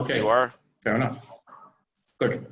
Okay, You are? fair enough. Good.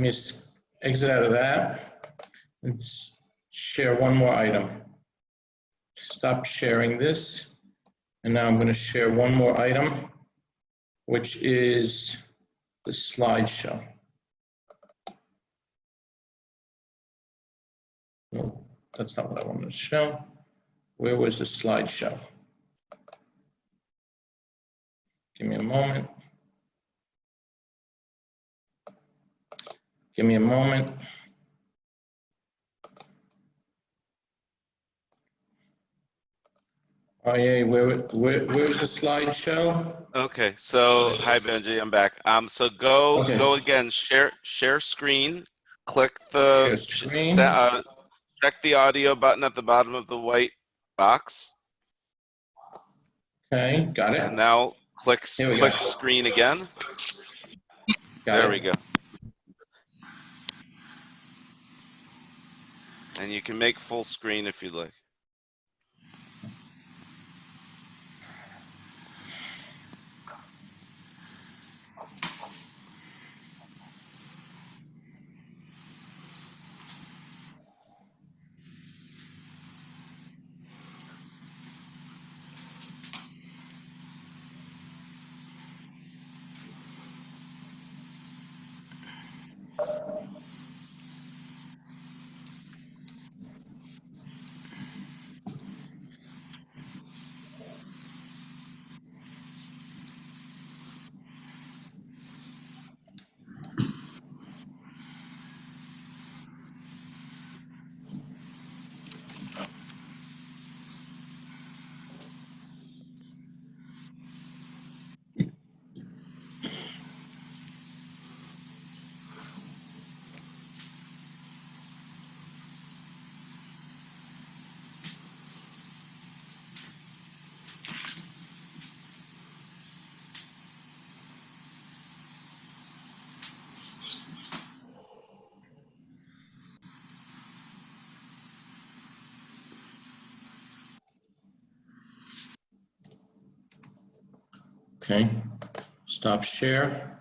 Let me exit out of that and share one more item. Stop sharing this. And now I'm going to share one more item, which is the slideshow. No, that's not what I wanted to show. Where was the slideshow? Give me a moment. Give me a moment. Oh yeah, where's the slideshow? Okay, so hi Benji, I'm back. So go again, share screen, click the Share screen. check the audio button at the bottom of the white box. Okay, got it. And now click screen again. There we go. And you can make full screen if you'd like. Okay, stop share.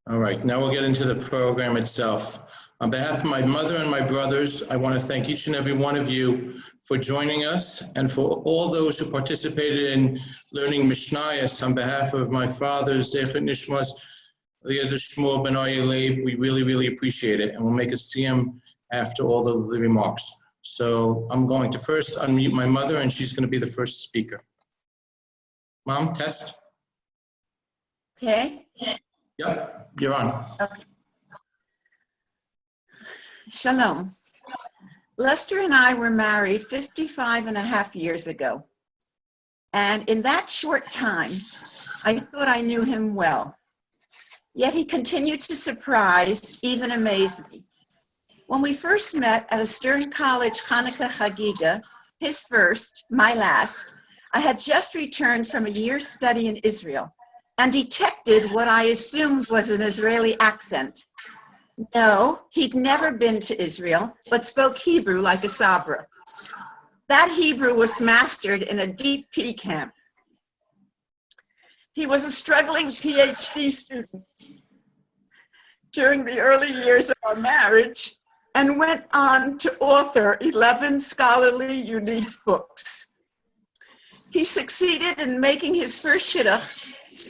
All right, now we'll get into the program itself. On behalf of my mother and my brothers, I want to thank each and every one of you for joining us, and for all those who participated in learning Mishnayos. On behalf of my father, Zecher Nishmas, Eliezer Shmuel Ben Leib, we really appreciate it, and we'll make a siyum after all the remarks. So I'm going to first unmute my mother, and she's going to be the first speaker. Mom, test. Okay. Yep, you're on. Okay. Shalom. Lester and I were married 55.5 years ago. And in that short time, I thought I knew him well. Yet he continued to surprise, even amaze me. When we first met at a Stern College Hanukkah Chagiga, his first, my last, I had just returned from a year's study in Israel and detected what I assumed was an Israeli accent. No, he'd never been to Israel, but spoke Hebrew like a Sabra. That Hebrew was mastered in a deep P camp. He was a struggling PhD student during the early years of our marriage and went on to author 11 scholarly unique books. He succeeded in making his first shidduch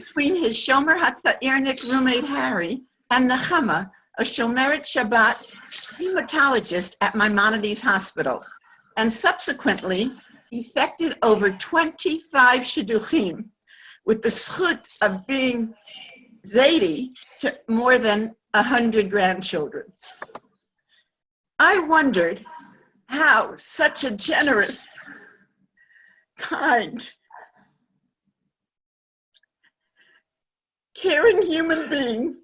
between his Shomer HaTza'irnik roommate Harry and Nechama, a Shomeret Shabbat hematologist at Maimonides Hospital, and subsequently effected over 25 shidduchim, with the zchut of being Zaidi to more than 100 grandchildren. I wondered how such a generous, kind, caring human being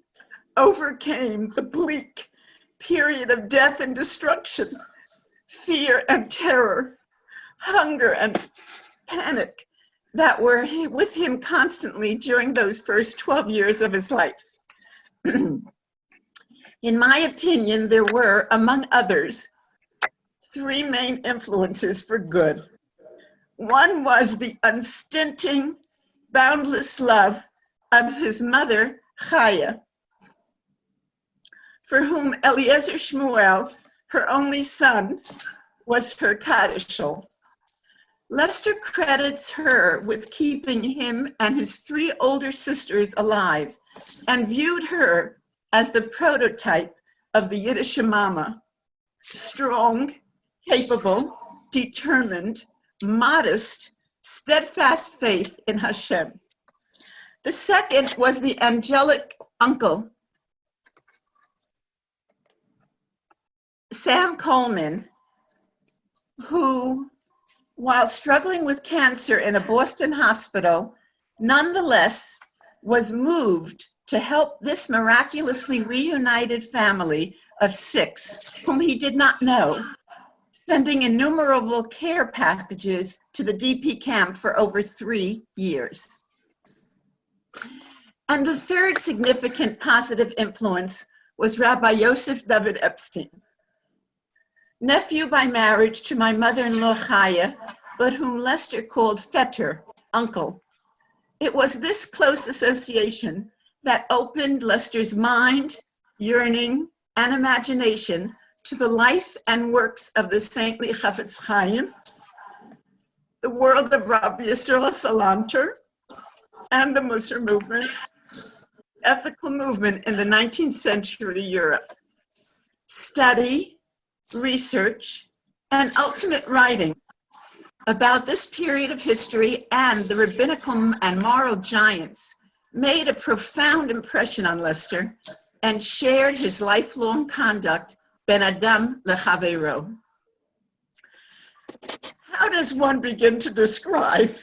overcame the bleak period of death and destruction, fear and terror, hunger and panic that were with him constantly during those first 12 years of his life. In my opinion, there were, among others, 3 main influences for good. One was the unstinting, boundless love of his mother, Chaya, for whom Eliezer Shmuel, her only son, was her Kadishal. Lester credits her with keeping him and his 3 older sisters alive and viewed her as the prototype of the Yiddish mama, strong, capable, determined, modest, steadfast faith in Hashem. The second was the angelic uncle, Sam Coleman, who, while struggling with cancer in a Boston hospital, nonetheless was moved to help this miraculously reunited family of 6, whom he did not know, sending innumerable care packages to the DP camp for over 3 years. And the third significant positive influence was Rabbi Yosef David Epstein, nephew by marriage to my mother-in-law Chaya, but whom Lester called Fetter, uncle. It was this close association that opened Lester's mind, yearning, and imagination to the life and works of the saintly Chafetz Chaim, the world of Rabbi Yisrael Salanter, and the Musar movement, ethical movement in the 19th century Europe. Study, research, and ultimate writing about this period of history and the rabbinical and moral giants made a profound impression on Lester and shared his lifelong conduct, Ben Adam Lechavero. How does one begin to describe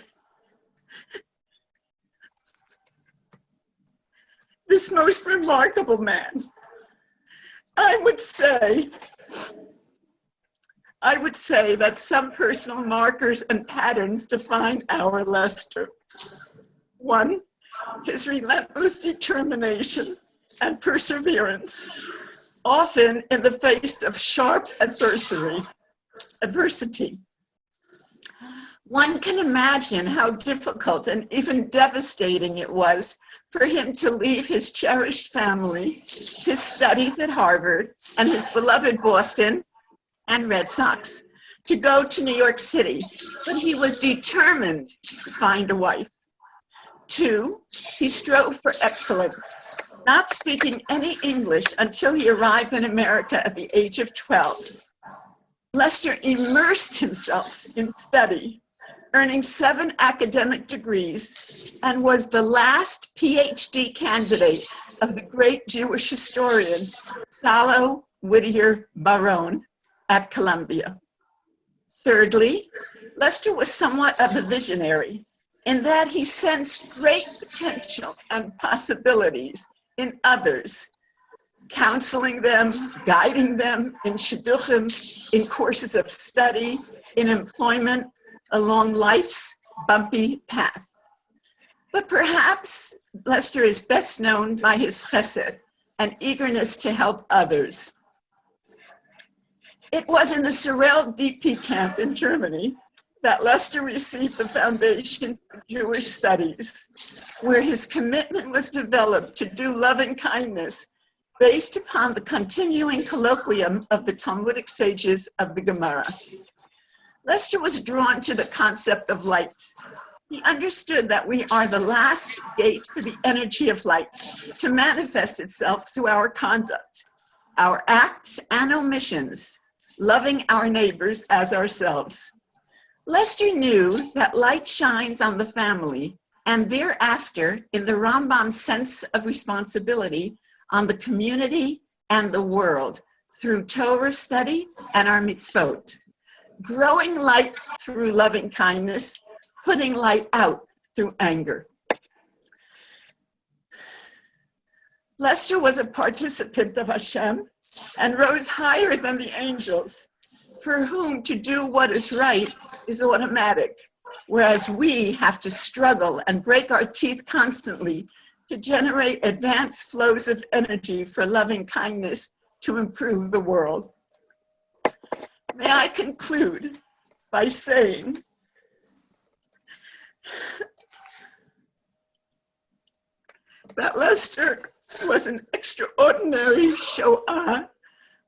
this most remarkable man? I would say that some personal markers and patterns define our Lester. 1, his relentless determination and perseverance, often in the face of sharp adversity. One can imagine how difficult and even devastating it was for him to leave his cherished family, his studies at Harvard, and his beloved Boston and Red Sox to go to New York City, but he was determined to find a wife. 2, he strove for excellence, not speaking any English until he arrived in America at the age of 12. Lester immersed himself in study, earning 7 academic degrees, and was the last PhD candidate of the great Jewish historian, Salo Whittier Barone, at Columbia. Thirdly, Lester was somewhat of a visionary in that he sensed great potential and possibilities in others, counseling them, guiding them in shidduchim, in courses of study, in employment, along life's bumpy path. But perhaps Lester is best known by his chesed and eagerness to help others. It was in the Sorel DP camp in Germany that Lester received the Foundation for Jewish Studies, where his commitment was developed to do loving kindness based upon the continuing colloquium of the Talmudic sages of the Gemara. Lester was drawn to the concept of light. He understood that we are the last gate for the energy of light to manifest itself through our conduct, our acts and omissions, loving our neighbors as ourselves. Lester knew that light shines on the family and thereafter, in the Rambam's sense of responsibility, on the community and the world through Torah study and our mitzvot. Growing light through loving kindness, putting light out through anger. Lester was a participant of Hashem and rose higher than the angels, for whom to do what is right is automatic, whereas we have to struggle and break our teeth constantly to generate advanced flows of energy for loving kindness to improve the world. May I conclude by saying that Lester was an extraordinary Shoah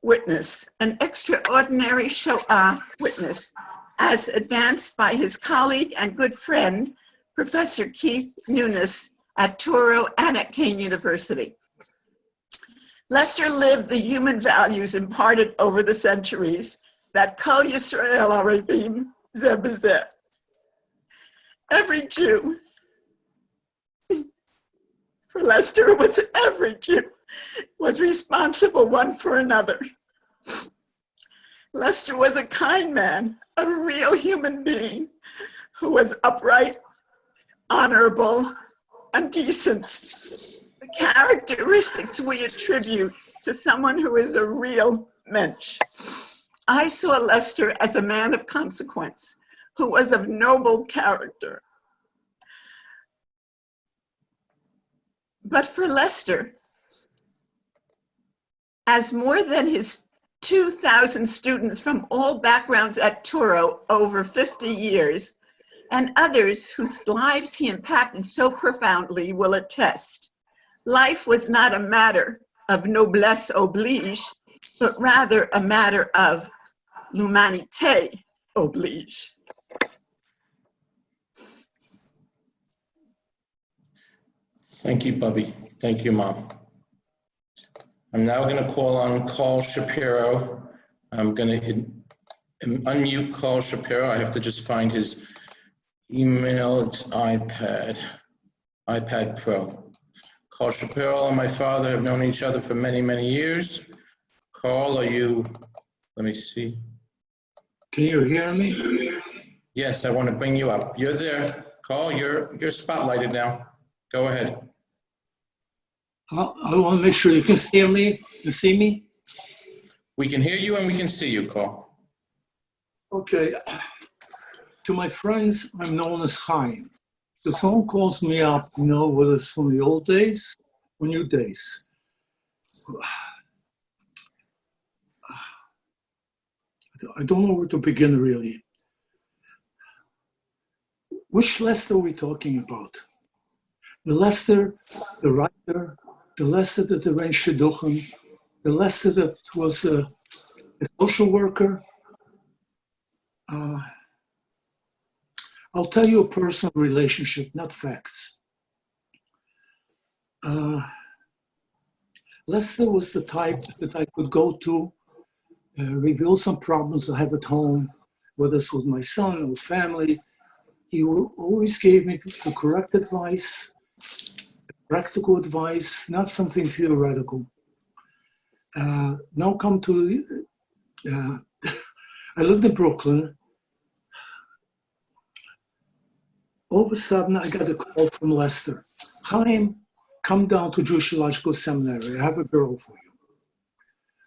witness, as advanced by his colleague and good friend, Professor Keith Nunes at Touro and at Kean University. Lester lived the human values imparted over the centuries that Kol Yisrael Arevim Zeh B'Zeh. Every Jew, for Lester, it was every Jew, was responsible one for another. Lester was a kind man, a real human being who was upright, honorable, and decent. The characteristics we attribute to someone who is a real mensch. I saw Lester as a man of consequence, who was of noble character. But for Lester, as more than his 2,000 students from all backgrounds at Touro over 50 years, and others whose lives he impacted so profoundly will attest, life was not a matter of noblesse oblige, but rather a matter of l'humanité oblige. Thank you, Bubby. Thank you, Mom. I'm now going to call on Carl Shapiro. I'm going to unmute Carl Shapiro. I have to just find his email. It's iPad Pro. Carl Shapiro and my father have known each other for many, many years. Carl, are you, let me see. Can you hear me? Yes, I want to bring you up. You're there. Carl, you're spotlighted now. Go ahead. I want to make sure you can hear me and see me. We can hear you and we can see you, Carl. Okay. To my friends, I'm known as Chaim. If someone calls me up, you know, whether it's from the old days or new days. I don't know where to begin, really. Which Lester are we talking about? The Lester, the writer, the Lester that arranged Shidduchim, the Lester that was a social worker. I'll tell you a personal relationship, not facts. Lester was the type that I could go to, reveal some problems I have at home, whether it's with my son or family. He always gave me the correct advice, practical advice, not something theoretical. Now come to, I lived in Brooklyn. All of a sudden, I got a call from Lester. Chaim, come down to Jewish Theological Seminary. I have a girl for you.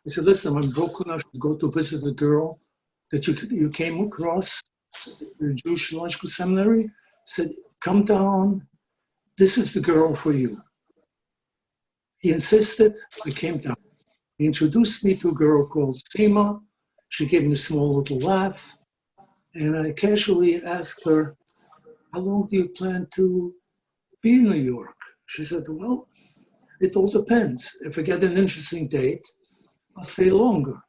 I said, listen, I'm in Brooklyn. I should go to visit a girl that you came across the Jewish Theological Seminary. I said, come down. This is the girl for you. He insisted. I came down. He introduced me to a girl called Seema. She gave me a small little laugh. And I casually asked her, how long do you plan to be in New York? She said, well, it all depends. If I get an interesting date, I'll stay longer.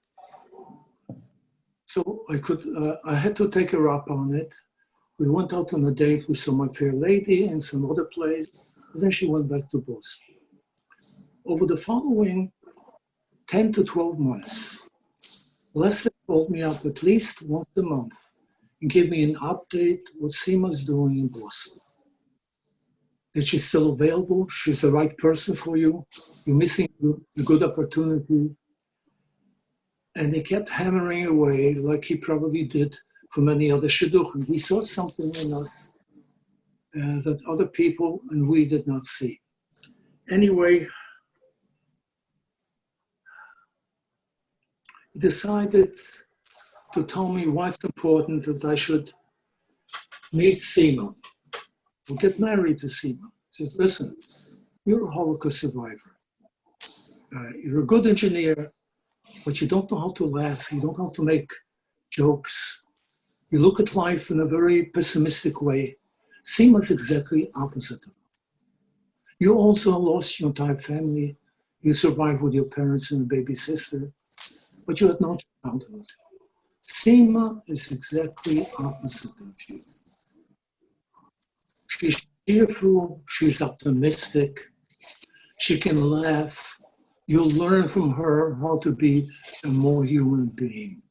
So I had to take her up on it. We went out on a date with some My Fair Lady and some other place. And then she went back to Boston. Over the following 10 to 12 months, Lester called me up at least once a month and gave me an update what Seema's doing in Boston. That she's still available, she's the right person for you, you're missing a good opportunity. And he kept hammering away like he probably did for many other shidduchim. He saw something in us that other people and we did not see. Anyway, he decided to tell me why it's important that I should meet Seema or get married to Seema. He says, listen, you're a Holocaust survivor. You're a good engineer, but you don't know how to laugh. You don't know how to make jokes. You look at life in a very pessimistic way. Seema's exactly opposite of you. You also lost your entire family. You survived with your parents and a baby sister, but you had no childhood. Seema is exactly opposite of you. She's cheerful, she's optimistic, she can laugh. You'll learn from her how to be a more human being.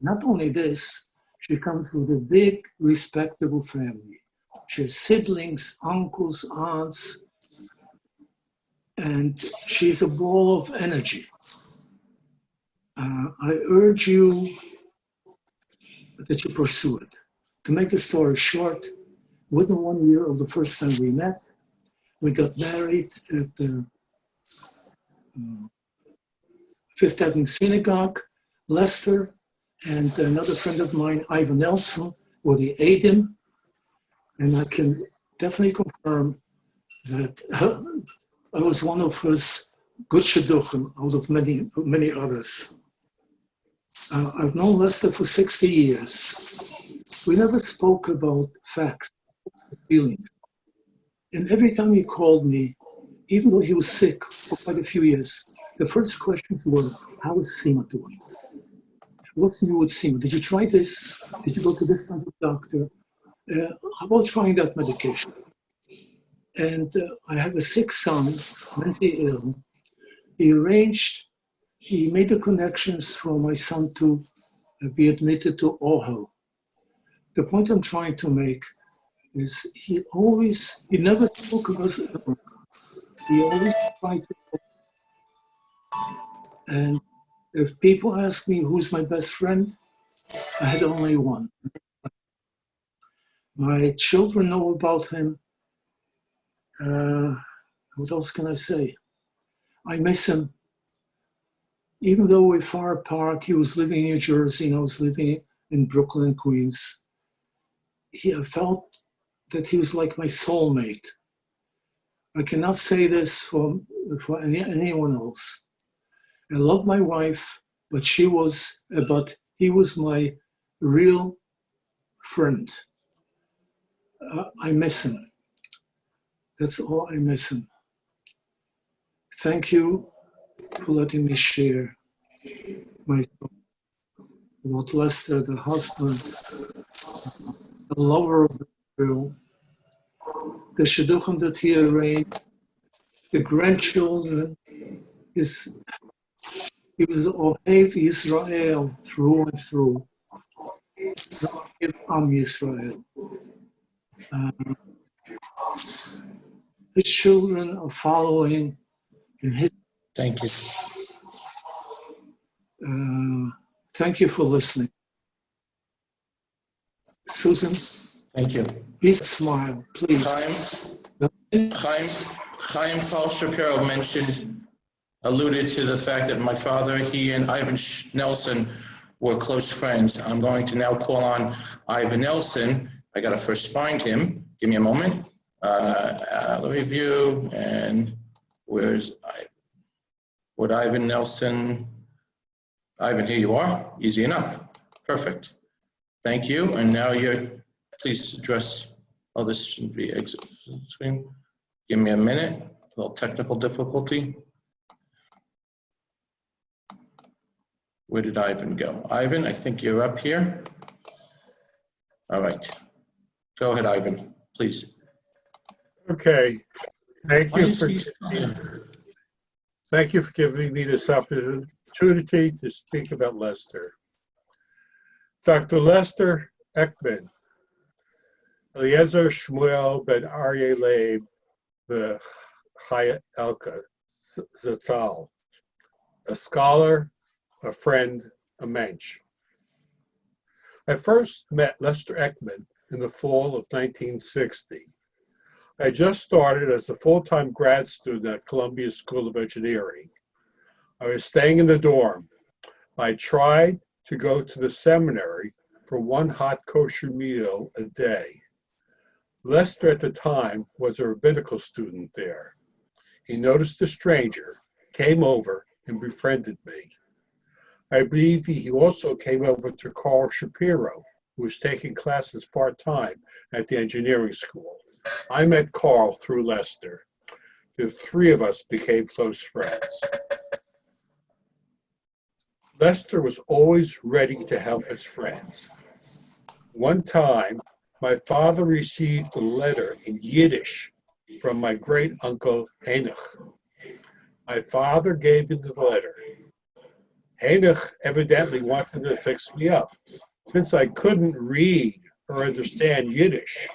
Not only this, she comes with a big, respectable family. She has siblings, uncles, aunts, and she's a ball of energy. I urge you that you pursue it. To make the story short, within 1 year of the first time we met, we got married at the Fifth Avenue Synagogue. Lester and another friend of mine, Ivan Nelson, were the aidim, and I can definitely confirm that I was one of his good shidduchim out of many others. I've known Lester for 60 years. We never spoke about facts, feelings. And every time he called me, even though he was sick for quite a few years, the first questions were, how is Seema doing? What's new with Seema? Did you try this? Did you go to this type of doctor? How about trying that medication? And I have a sick son, mentally ill. He made the connections for my son to be admitted to OHEL. The point I'm trying to make is he never spoke of us. He always tried to. And if people ask me who's my best friend, I had only one. My children know about him. What else can I say? I miss him. Even though we're far apart, he was living in New Jersey and I was living in Brooklyn, Queens. I felt that he was like my soulmate. I cannot say this for anyone else. I love my wife, but he was my real friend. I miss him. That's all I miss him. Thank you for letting me share my thoughts about Lester, the husband, the lover of the girl, the shidduchim that he arranged, the grandchildren. He was Ohev Yisrael through and through. Am Yisrael. His children are following in his. Thank you. Thank you for listening. Susan? Thank you. Please smile, please. Chaim Paul Shapiro alluded to the fact that my father, he and Ivan Nelson were close friends. I'm going to now call on Ivan Nelson. I got to first find him. Give me a moment. Let me view, and where's Ivan? Would Ivan Nelson? Ivan, here you are. Easy enough. Perfect. Thank you. And now please address, this should be exit screen. Give me a minute. A little technical difficulty. Where did Ivan go? Ivan, I think you're up here. All right. Go ahead, Ivan, please. Okay. Thank you for giving me this opportunity to speak about Lester. Dr. Lester Eckman, Eliezer Shmuel ben Aryeh Leib, the Chaya Elka Zatzal, a scholar, a friend, a mensch. I first met Lester Eckman in the fall of 1960. I just started as a full-time grad student at Columbia School of Engineering. I was staying in the dorm. I tried to go to the seminary for one hot kosher meal a day. Lester at the time was a rabbinical student there. He noticed a stranger, came over, and befriended me. I believe he also came over to Carl Shapiro, who was taking classes part-time at the engineering school. I met Carl through Lester. The three of us became close friends. Lester was always ready to help his friends. One time, my father received a letter in Yiddish from my great uncle Henoch. My father gave me the letter. Henoch evidently wanted to fix me up. Since I couldn't read or understand Yiddish,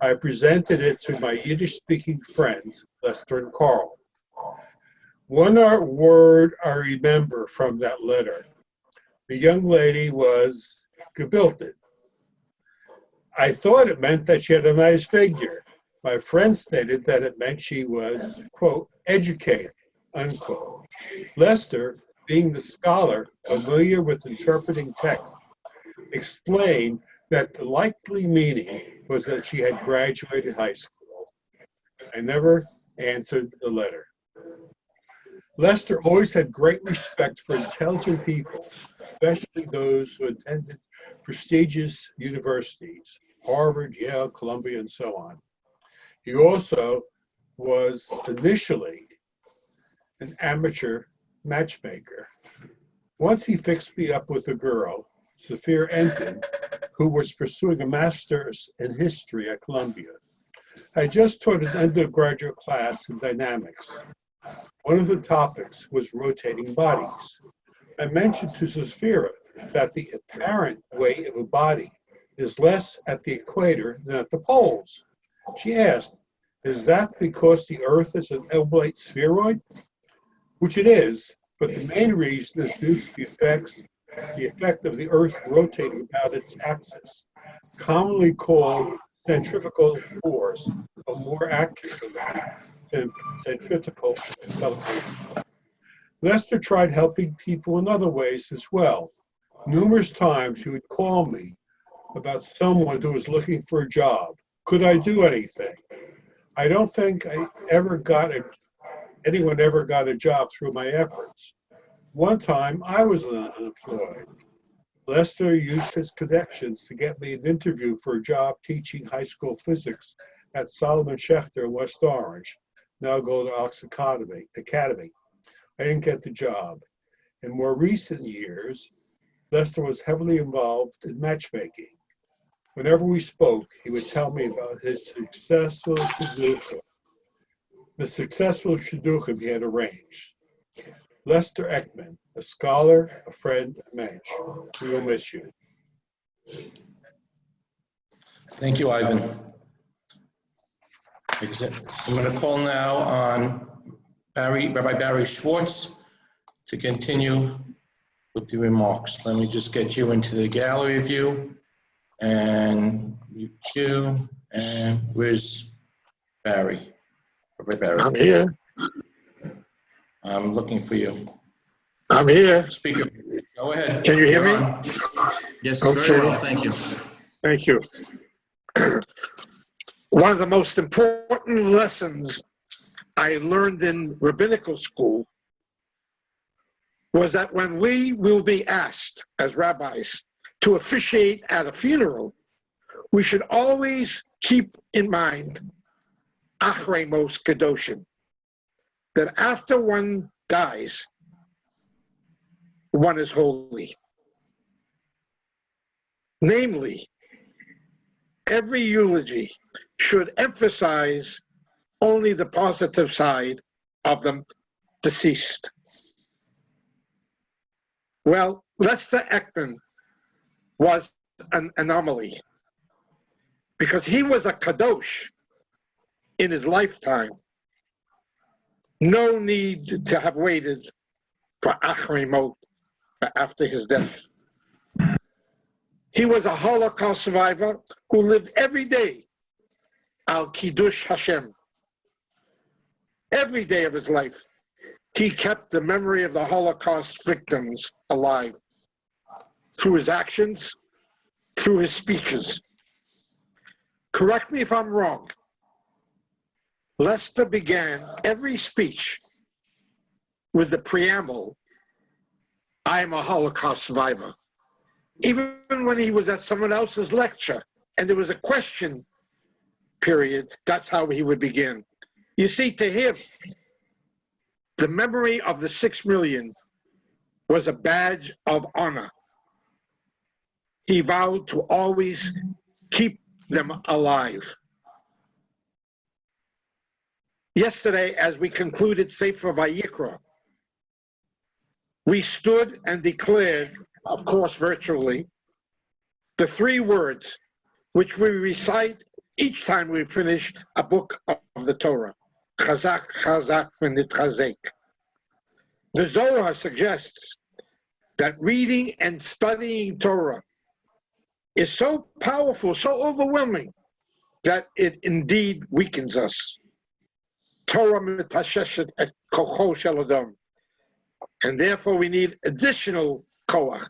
I presented it to my Yiddish-speaking friends, Lester and Carl. One word I remember from that letter, the young lady was gebildet. I thought it meant that she had a nice figure. My friend stated that it meant she was, quote, educated, unquote. Lester, being the scholar familiar with interpreting text, explained that the likely meaning was that she had graduated high school. I never answered the letter. Lester always had great respect for intelligent people, especially those who attended prestigious universities, Harvard, Yale, Columbia, and so on. He also was initially an amateur matchmaker. Once he fixed me up with a girl, Sophia Enton, who was pursuing a master's in history at Columbia. I just taught an undergraduate class in dynamics. One of the topics was rotating bodies. I mentioned to Sophia that the apparent weight of a body is less at the equator than at the poles. She asked, is that because the Earth is an oblate spheroid? Which it is, but the main reason is due to the effect of the Earth rotating about its axis, commonly called centrifugal force, but more accurately than centrifugal acceleration. Lester tried helping people in other ways as well. Numerous times he would call me about someone who was looking for a job. Could I do anything? I don't think anyone ever got a job through my efforts. One time I was unemployed. Lester used his connections to get me an interview for a job teaching high school physics at Solomon Schechter in West Orange, now Golden Ox Academy. I didn't get the job. In more recent years, Lester was heavily involved in matchmaking. Whenever we spoke, he would tell me about his successful shidduchim, the successful shidduchim he had arranged. Lester Eckman, a scholar, a friend, a mensch. We will miss you. Thank you, Ivan. I'm going to call now on Rabbi Barry Schwartz to continue with the remarks. Let me just get you into the gallery view. And you too. And where's Barry? Rabbi Barry. I'm here. I'm looking for you. I'm here. Speaker, go ahead. Can you hear me? On. Yes, Okay. very well, thank you. Thank you. One of the most important lessons I learned in rabbinical school was that when we will be asked as rabbis to officiate at a funeral, we should always keep in mind achrei mos kedoshim, that after one dies, one is holy. Namely, every eulogy should emphasize only the positive side of the deceased. Well, Lester Eckman was an anomaly because he was a kadosh in his lifetime. No need to have waited for achrei mot after his death. He was a Holocaust survivor who lived every day al kiddush Hashem. Every day of his life, he kept the memory of the Holocaust victims alive through his actions, through his speeches. Correct me if I'm wrong. Lester began every speech with the preamble, I am a Holocaust survivor. Even when he was at someone else's lecture and there was a question period, that's how he would begin. You see, to him, the memory of the 6 million was a badge of honor. He vowed to always keep them alive. Yesterday, as we concluded Sefer Vayikra, we stood and declared, of course virtually, the 3 words which we recite each time we finish a book of the Torah. Chazak, chazak, v'nitchazek. The Zohar suggests that reading and studying Torah is so powerful, so overwhelming, that it indeed weakens us. Torah mitasheshet et kocho shel adam. And therefore we need additional koach,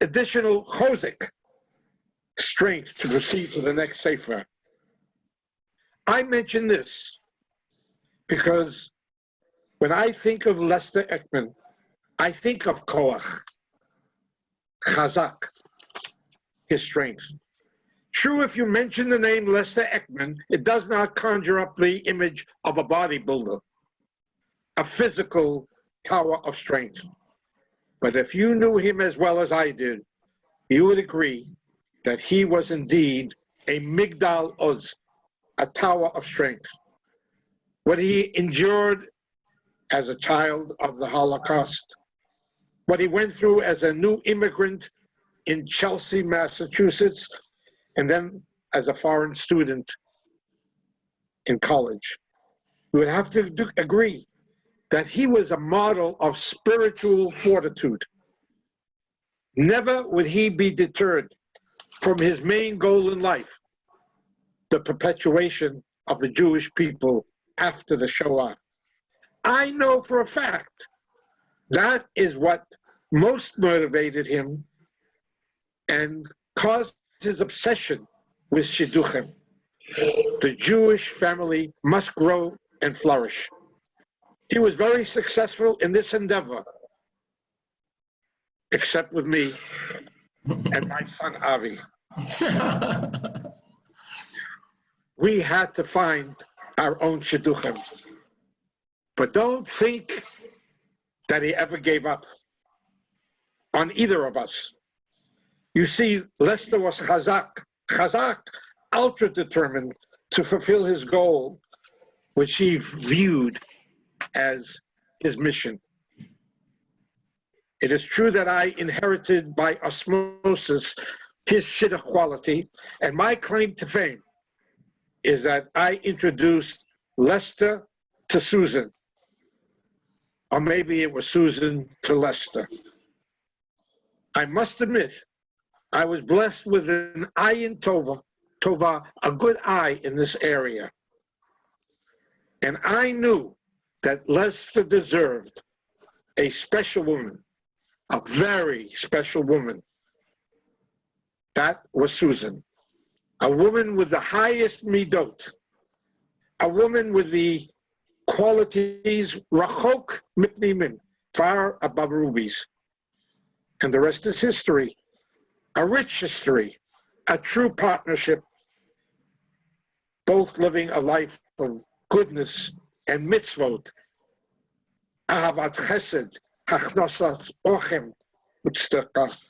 additional chozek, strength to proceed to the next sefer. I mention this because when I think of Lester Eckman, I think of koach, chazak, his strength. True, if you mention the name Lester Eckman, it does not conjure up the image of a bodybuilder, a physical tower of strength. But if you knew him as well as I did, you would agree that he was indeed a Migdal Oz, a tower of strength. What he endured as a child of the Holocaust, what he went through as a new immigrant in Chelsea, Massachusetts, and then as a foreign student in college. We would have to agree that he was a model of spiritual fortitude. Never would he be deterred from his main goal in life, the perpetuation of the Jewish people after the Shoah. I know for a fact that is what most motivated him and caused his obsession with shidduchim. The Jewish family must grow and flourish. He was very successful in this endeavor, except with me and my son Avi. We had to find our own shidduchim. But don't think that he ever gave up on either of us. You see, Lester was chazak, ultra determined to fulfill his goal, which he viewed as his mission. It is true that I inherited by osmosis his shidduch quality, and my claim to fame is that I introduced Lester to Susan, or maybe it was Susan to Lester. I must admit, I was blessed with an ayin tova, a good eye in this area. And I knew that Lester deserved a special woman, a very special woman. That was Susan, a woman with the highest midot, a woman with the qualities rachok mipnimin, far above rubies. And the rest is history, a rich history, a true partnership, both living a life of goodness and mitzvot, ahavat chesed, hachnosat ochem, utzedakah,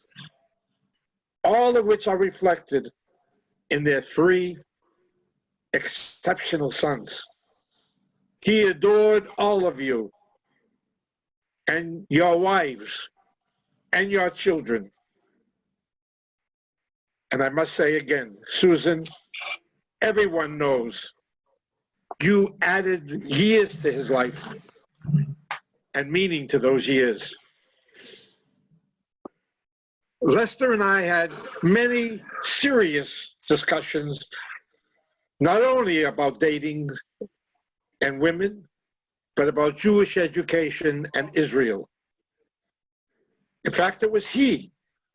all of which are reflected in their 3 exceptional sons. He adored all of you and your wives and your children. And I must say again, Susan, everyone knows you added years to his life and meaning to those years. Lester and I had many serious discussions, not only about dating and women, but about Jewish education and Israel. In fact, it was he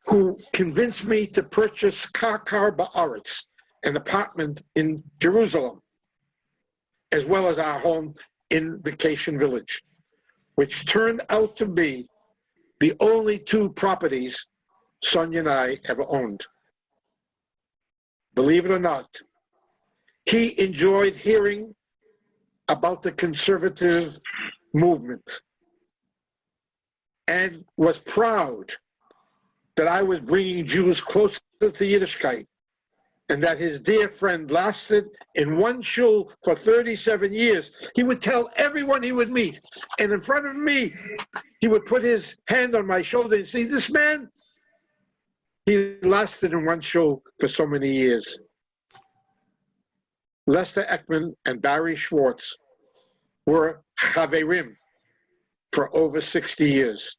who convinced me to purchase Karkar Ba'aretz, an apartment in Jerusalem, as well as our home in Vacation Village, which turned out to be the only 2 properties Sonia and I ever owned. Believe it or not, he enjoyed hearing about the conservative movement and was proud that I was bringing Jews closer to Yiddishkeit, and that his dear friend lasted in one shul for 37 years. He would tell everyone he would meet, and in front of me, he would put his hand on my shoulder and say, this man, he lasted in one shul for so many years. Lester Eckman and Barry Schwartz were chaverim for over 60 years.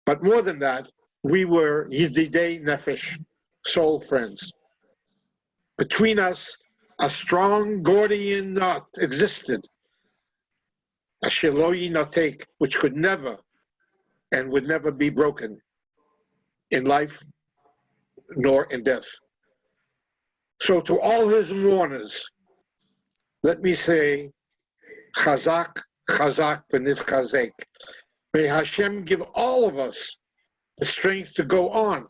But more than that, we were Yididei Nefesh, soul friends. Between us, a strong Gordian knot existed, a Shilohi Natek, which could never and would never be broken in life nor in death. So to all his mourners, let me say, Chazak, Chazak, v'nitchazek. May Hashem give all of us the strength to go on.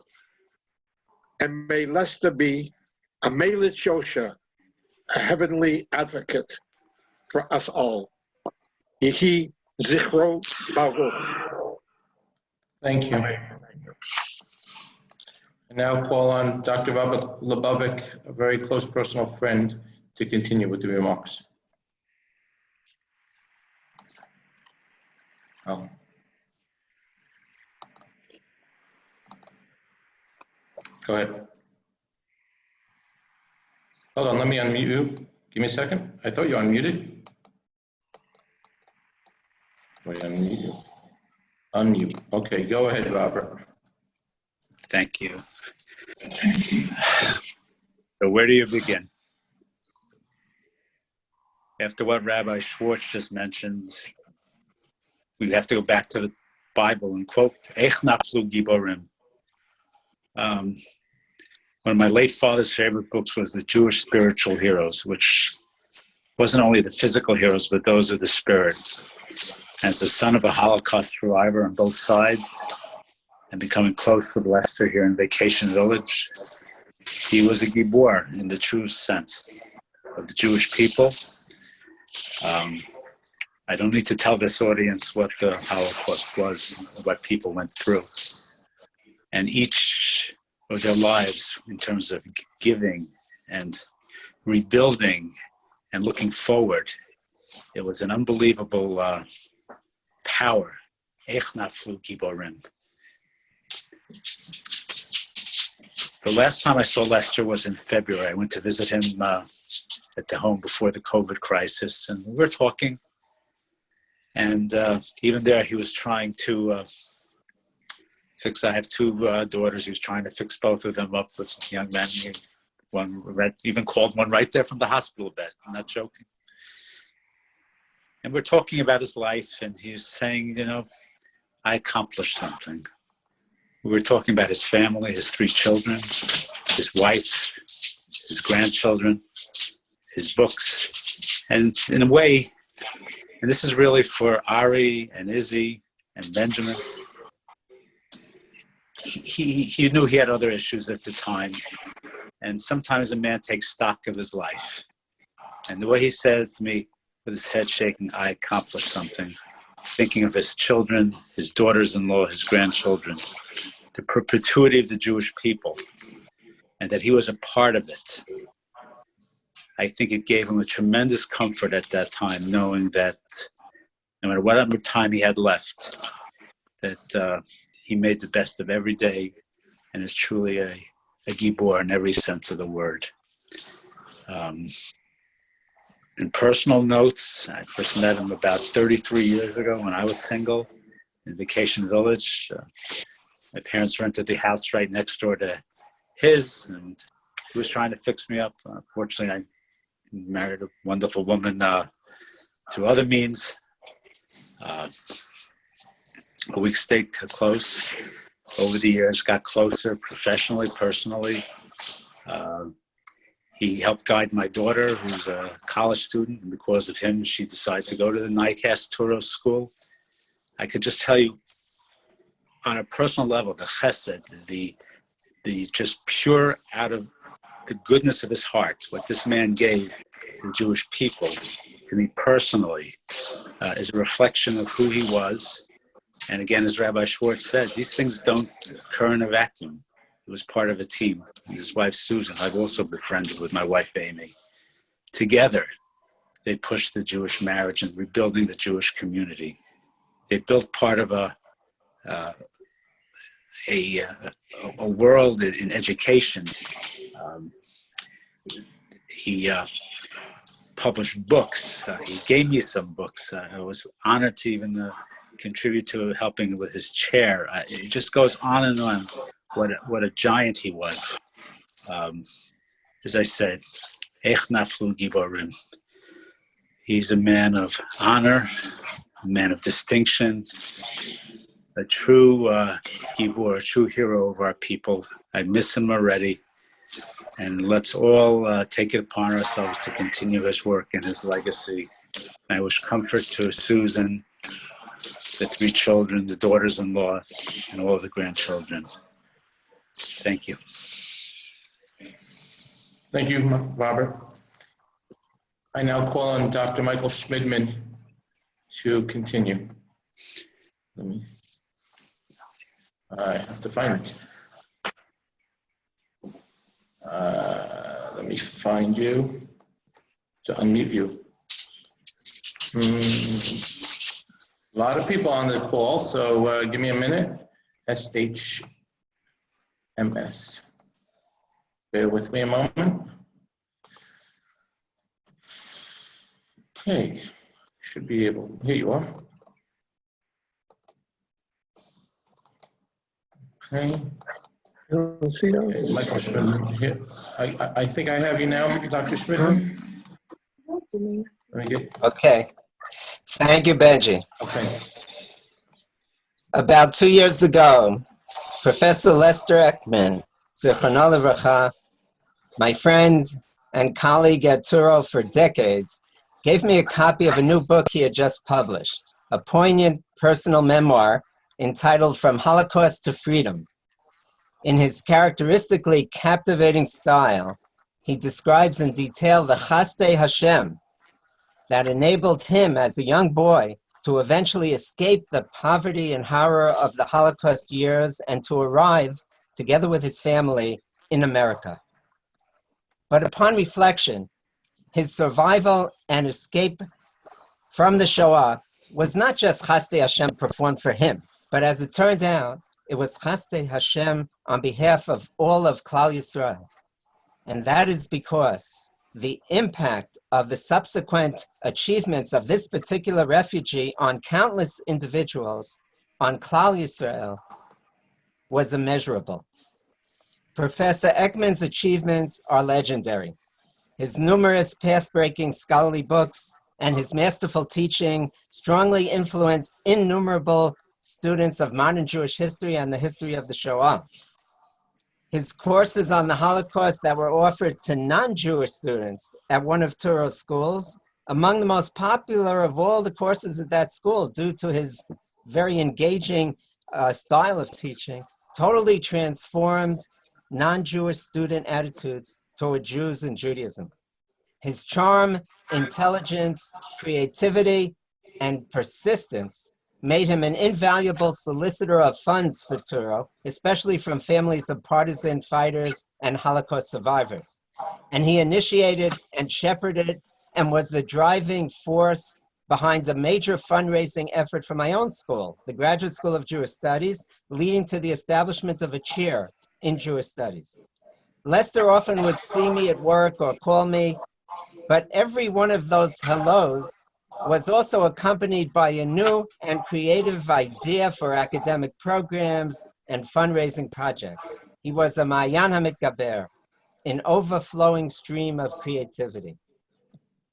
And may Lester be a Melit Shosha, a heavenly advocate for us all. Yehi Zichro Baruch. Thank you. I now call on Dr. Robert Lubavitch, a very close personal friend, to continue with the remarks. Oh. Go ahead. Hold on, let me unmute you. Give me a second. I thought you unmuted. Wait, unmute you. Unmute. Okay, go ahead, Robert. Thank you. So where do you begin? After what Rabbi Schwartz just mentioned, we have to go back to the Bible and quote, Ech naflu giborim. One of my late father's favorite books was The Jewish Spiritual Heroes, which wasn't only the physical heroes, but those of the spirit. As the son of a Holocaust survivor on both sides, and becoming close with Lester here in Vacation Village, he was a gibor in the true sense of the Jewish people. I don't need to tell this audience what the Holocaust was, what people went through. And each of their lives, in terms of giving and rebuilding and looking forward, it was an unbelievable power. Ech naflu giborim. The last time I saw Lester was in February. I went to visit him at the home before the COVID crisis, and we were talking. And even there, he was trying to fix. I have two daughters. He was trying to fix both of them up with young men. Even called one right there from the hospital bed. I'm not joking. And we're talking about his life, and he's saying, you know, I accomplished something. We were talking about his family, his 3 children, his wife, his grandchildren, his books. And in a way, and this is really for Ari and Izzy and Benjamin, he knew he had other issues at the time. And sometimes a man takes stock of his life. And the way he said to me, with his head shaking, I accomplished something. Thinking of his children, his daughters-in-law, his grandchildren, the perpetuity of the Jewish people, and that he was a part of it. I think it gave him a tremendous comfort at that time, knowing that no matter what time he had left, that he made the best of every day and is truly a gibor in every sense of the word. In personal notes, I first met him about 33 years ago when I was single in Vacation Village. My parents rented the house right next door to his, and he was trying to fix me up. Fortunately, I married a wonderful woman through other means. We stayed close over the years, got closer professionally, personally. He helped guide my daughter, who's a college student, and because of him, she decided to go to the NICAS Touro school. I could just tell you, on a personal level, the chesed, the just pure out of the goodness of his heart, what this man gave the Jewish people, to me personally, is a reflection of who he was. And again, as Rabbi Schwartz said, these things don't occur in a vacuum. It was part of a team. His wife, Susan, I've also befriended with my wife, Amy. Together, they pushed the Jewish marriage and rebuilding the Jewish community. They built part of a world in education. He published books. He gave me some books. I was honored to even contribute to helping with his chair. It just goes on and on. What a giant he was. As I said, Ech naflu giborim. He's a man of honor, a man of distinction, a true gibor, a true hero of our people. I miss him already. And let's all take it upon ourselves to continue his work and his legacy. And I wish comfort to Susan, the 3 children, the daughters-in-law, and all the grandchildren. Thank you. Thank you, Robert. I now call on Dr. Michael Schmidman to continue. I have to find it. Let me find you to unmute you. A lot of people on the call, so give me a minute. SHMS. Bear with me a moment. Okay, should be able, here you are. Okay. Okay, Michael Schmidman here. I think I have you now, Dr. Schmidman. Okay. Thank you, Benji. Okay. About 2 years ago, Professor Lester Eckman, Zichrono Livracha, my friend and colleague at Turo for decades, gave me a copy of a new book he had just published, a poignant personal memoir entitled From Holocaust to Freedom. In his characteristically captivating style, he describes in detail the Chasdei Hashem that enabled him as a young boy to eventually escape the poverty and horror of the Holocaust years and to arrive, together with his family, in America. But upon reflection, his survival and escape from the Shoah was not just Chasdei Hashem performed for him, but as it turned out, it was Chasdei Hashem on behalf of all of Klal Yisrael. And that is because the impact of the subsequent achievements of this particular refugee on countless individuals, on Klal Yisrael, was immeasurable. Professor Eckman's achievements are legendary. His numerous path-breaking scholarly books and his masterful teaching strongly influenced innumerable students of modern Jewish history and the history of the Shoah. His courses on the Holocaust that were offered to non-Jewish students at one of Turo's schools, among the most popular of all the courses at that school due to his very engaging style of teaching, totally transformed non-Jewish student attitudes toward Jews and Judaism. His charm, intelligence, creativity, and persistence made him an invaluable solicitor of funds for Turo, especially from families of partisan fighters and Holocaust survivors. And he initiated and shepherded and was the driving force behind a major fundraising effort for my own school, the Graduate School of Jewish Studies, leading to the establishment of a chair in Jewish Studies. Lester often would see me at work or call me, but every one of those hellos was also accompanied by a new and creative idea for academic programs and fundraising projects. He was a Ma'ayan HaMitgaber, an overflowing stream of creativity.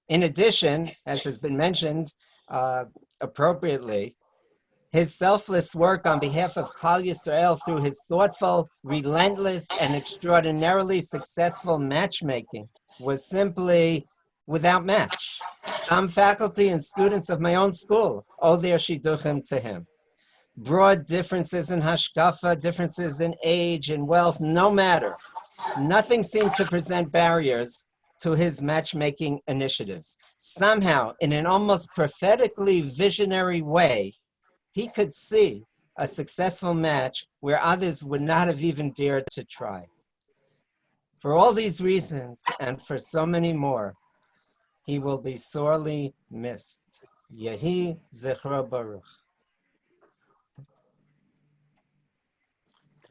In addition, as has been mentioned appropriately, his selfless work on behalf of Klal Yisrael through his thoughtful, relentless, and extraordinarily successful matchmaking was simply without match. Some faculty and students of my own school owe their shidduchim to him. Broad differences in hashkafa, differences in age and wealth, no matter. Nothing seemed to present barriers to his matchmaking initiatives. Somehow, in an almost prophetically visionary way, he could see a successful match where others would not have even dared to try. For all these reasons, and for so many more, he will be sorely missed. Yehi Zechro Baruch.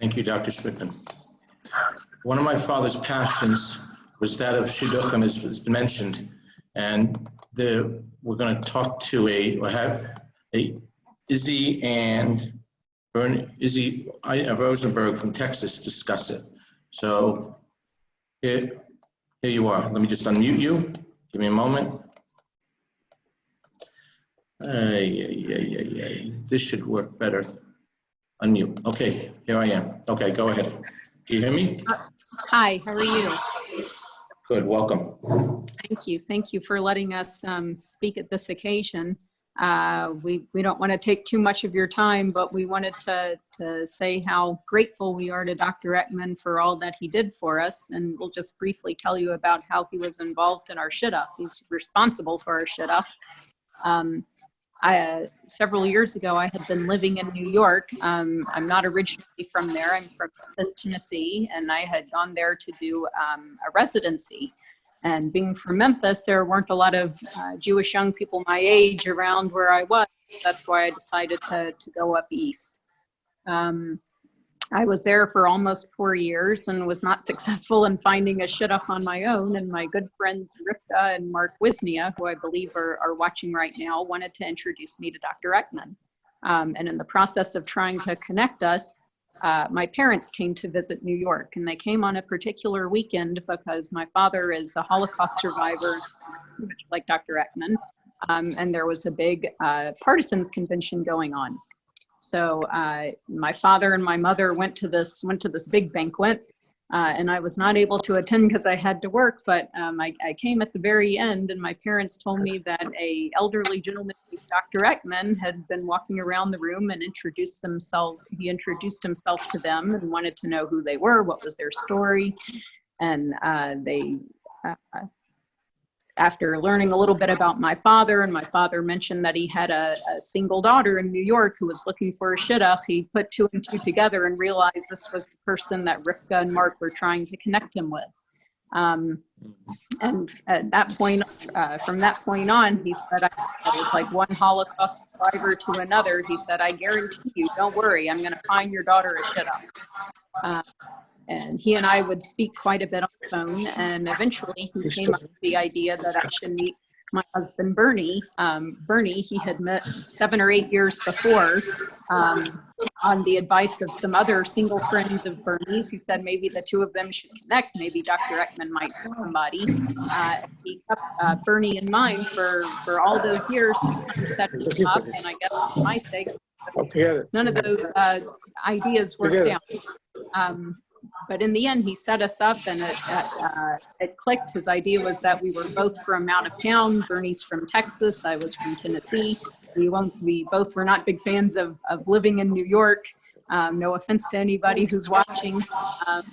Thank you, Dr. Schwickman. One of my father's passions was that of shidduchim, as was mentioned, and we're going to talk to Izzy and Izzy Rosenberg from Texas discuss it. So here you are. Let me just unmute you. Give me a moment. This should work better. Unmute. Okay, here I am. Okay, go ahead. Can you hear me? Hi, how are you? Good, welcome. Thank you. Thank you for letting us speak at this occasion. We don't want to take too much of your time, but we wanted to say how grateful we are to Dr. Eckman for all that he did for us. And we'll just briefly tell you about how he was involved in our shidduch. He's responsible for our shidduch. Several years ago, I had been living in New York. I'm not originally from there. I'm from Memphis, Tennessee, and I had gone there to do a residency. And being from Memphis, there weren't a lot of Jewish young people my age around where I was. That's why I decided to go up east. I was there for almost 4 years and was not successful in finding a shidduch on my own. And my good friends Rivka and Mark Wisnia, who I believe are watching right now, wanted to introduce me to Dr. Eckman. And in the process of trying to connect us, my parents came to visit New York, and they came on a particular weekend because my father is a Holocaust survivor, like Dr. Eckman, and there was a big partisans convention going on. So my father and my mother went to this big banquet, and I was not able to attend because I had to work, but I came at the very end, and my parents told me that a elderly gentleman named Dr. Eckman had been walking around the room and introduced himself to them and wanted to know who they were, what was their story, and after learning a little bit about my father, and my father mentioned that he had a single daughter in New York who was looking for a shidduch, he put 2 and 2 together and realized this was the person that Rivka and Mark were trying to connect him with. And at that point, from that point on, he said, I was like one Holocaust survivor to another. He said, I guarantee you, don't worry, I'm going to find your daughter a shidduch. And he and I would speak quite a bit on the phone, and eventually he came up with the idea that I should meet my husband, Bernie. Bernie, he had met 7 or 8 years before on the advice of some other single friends of Bernie's. He said maybe the 2 of them should connect. Maybe Dr. Eckman might know somebody. He kept Bernie in mind for all those years. He set him up, and I guess for my sake, none of those ideas worked out. But in the end, he set us up, and it clicked. His idea was that we were both from out of town. Bernie's from Texas. I was from Tennessee. We both were not big fans of living in New York. No offense to anybody who's watching.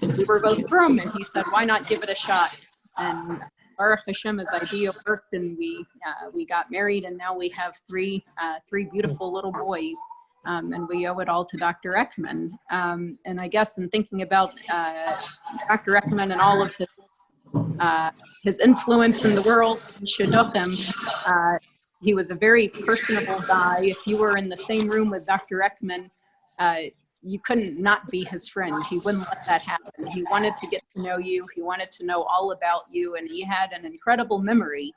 We were both from, and he said, why not give it a shot? And Baruch Hashem, his idea worked, and we got married, and now we have three beautiful little boys. And we owe it all to Dr. Eckman. And I guess in thinking about Dr. Eckman and all of his influence in the world, shidduchim, he was a very personable guy. If you were in the same room with Dr. Eckman, you couldn't not be his friend. He wouldn't let that happen. He wanted to get to know you. He wanted to know all about you, and he had an incredible memory.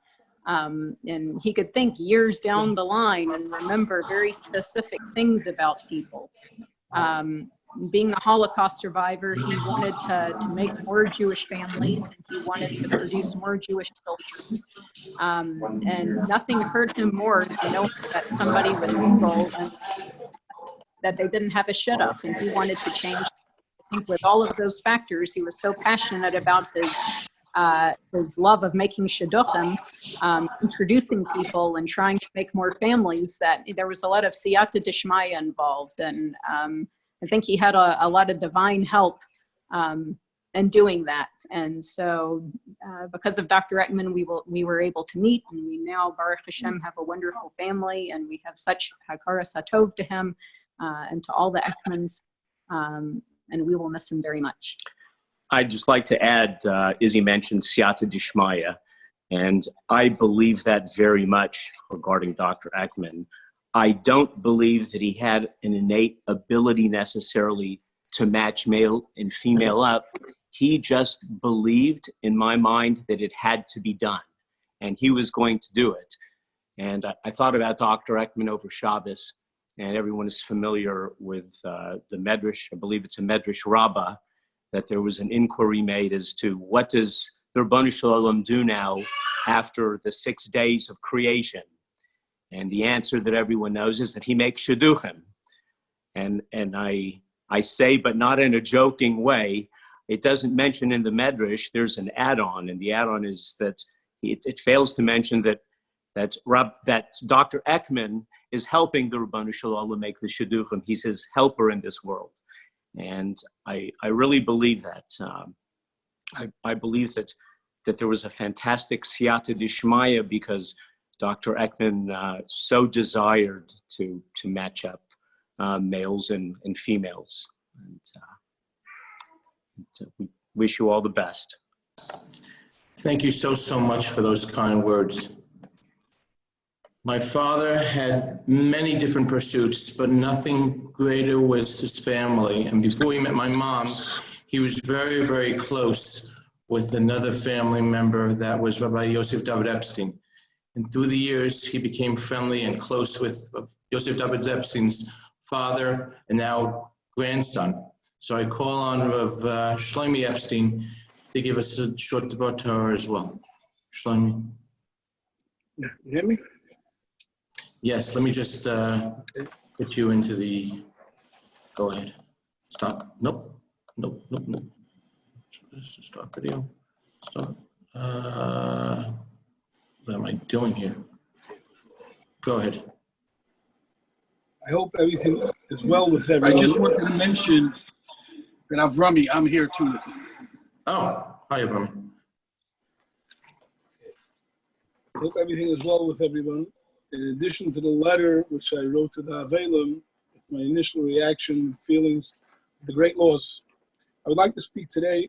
And he could think years down the line and remember very specific things about people. Being a Holocaust survivor, he wanted to make more Jewish families, and he wanted to produce more Jewish children. And nothing hurt him more than knowing that somebody was single and that they didn't have a shidduch, and he wanted to change. I think with all of those factors, he was so passionate about his love of making shidduchim, introducing people and trying to make more families, that there was a lot of siyata dishmaya involved. And I think he had a lot of divine help and doing that. And so because of Dr. Eckman, we were able to meet, and we now, Baruch Hashem, have a wonderful family, and we have such hakaras hatov to him and to all the Eckmans, and we will miss him very much. I'd just like to add, Izzy mentioned Siyata Dishmaya, and I believe that very much regarding Dr. Eckman. I don't believe that he had an innate ability necessarily to match male and female up. He just believed, in my mind, that it had to be done, and he was going to do it. And I thought about Dr. Eckman over Shabbos, and everyone is familiar with the Medrash, I believe it's a Medrash Rabbah, that there was an inquiry made as to what does the Rabbanu Shalom do now after the 6 days of creation? And the answer that everyone knows is that he makes shidduchim. And I say, but not in a joking way, it doesn't mention in the Medrash, there's an add-on, and the add-on is that it fails to mention that Dr. Eckman is helping the Rabbanu Shalom make the shidduchim. He's his helper in this world. And I really believe that. I believe that there was a fantastic siyata dishmaya because Dr. Eckman so desired to match up males and females. And so we wish you all the best. Thank you so much for those kind words. My father had many different pursuits, but nothing greater was his family. And before he met my mom, he was very, very close with another family member that was Rabbi Yosef David Epstein. And through the years, he became friendly and close with Yosef David Epstein's father and now grandson. So I call on Rav Shlomi Epstein to give us a short Devar Torah as well. Shlomi. Yeah, you hear me? Yes, let me just put you into the, go ahead. Stop. Nope. Start video. Stop. What am I doing here? Go ahead. I hope everything is well with everyone. I just wanted to mention that Avrami, I'm here too with you. Oh, hi Avrami. I hope everything is well with everyone. In addition to the letter which I wrote to the Avelim, my initial reaction, feelings, the great loss, I would like to speak today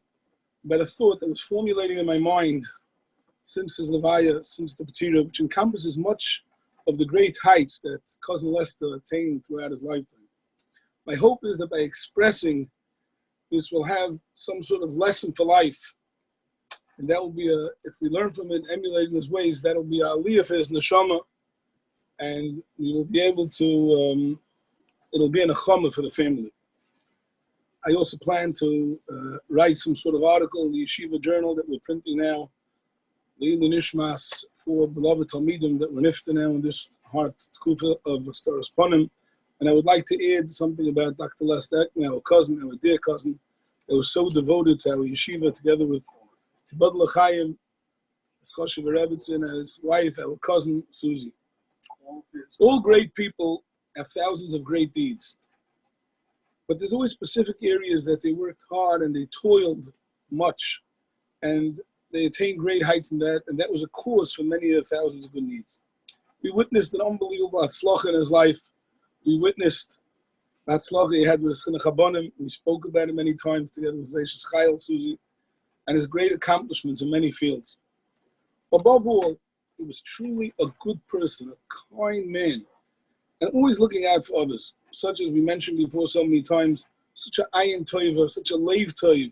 about a thought that was formulating in my mind since his Levaya, since the Petira, which encompasses much of the great heights that Cousin Lester attained throughout his lifetime. My hope is that by expressing this will have some sort of lesson for life. And that will be if we learn from it, emulating his ways, that'll be a aliyah for his neshama. And we will be able to, it'll be an achama for the family. I also plan to write some sort of article in the Yeshiva Journal that we're printing now, Leila Nishmas, for beloved Talmidim that were nifta now in this hard tkufa of Astaras Panim. And I would like to add something about Dr. Lester Eckman, our cousin, our dear cousin, that was so devoted to our yeshiva, together with Tibad L'chaim, Shloshim Rebbetzin, and his wife, our cousin, Susie. All great people have thousands of great deeds. But there's always specific areas that they worked hard and they toiled much. And they attained great heights in that, and that was a cause for many of the thousands of good deeds. We witnessed an unbelievable Hatzlacha in his life. We witnessed Hatzlacha he had with his Chinuch Habanim. We spoke about it many times together with Reishis Chayil, Susie, and his great accomplishments in many fields. Above all, he was truly a good person, a kind man, and always looking out for others, such as we mentioned before so many times, such a ayin toiva, such a leiv toiv.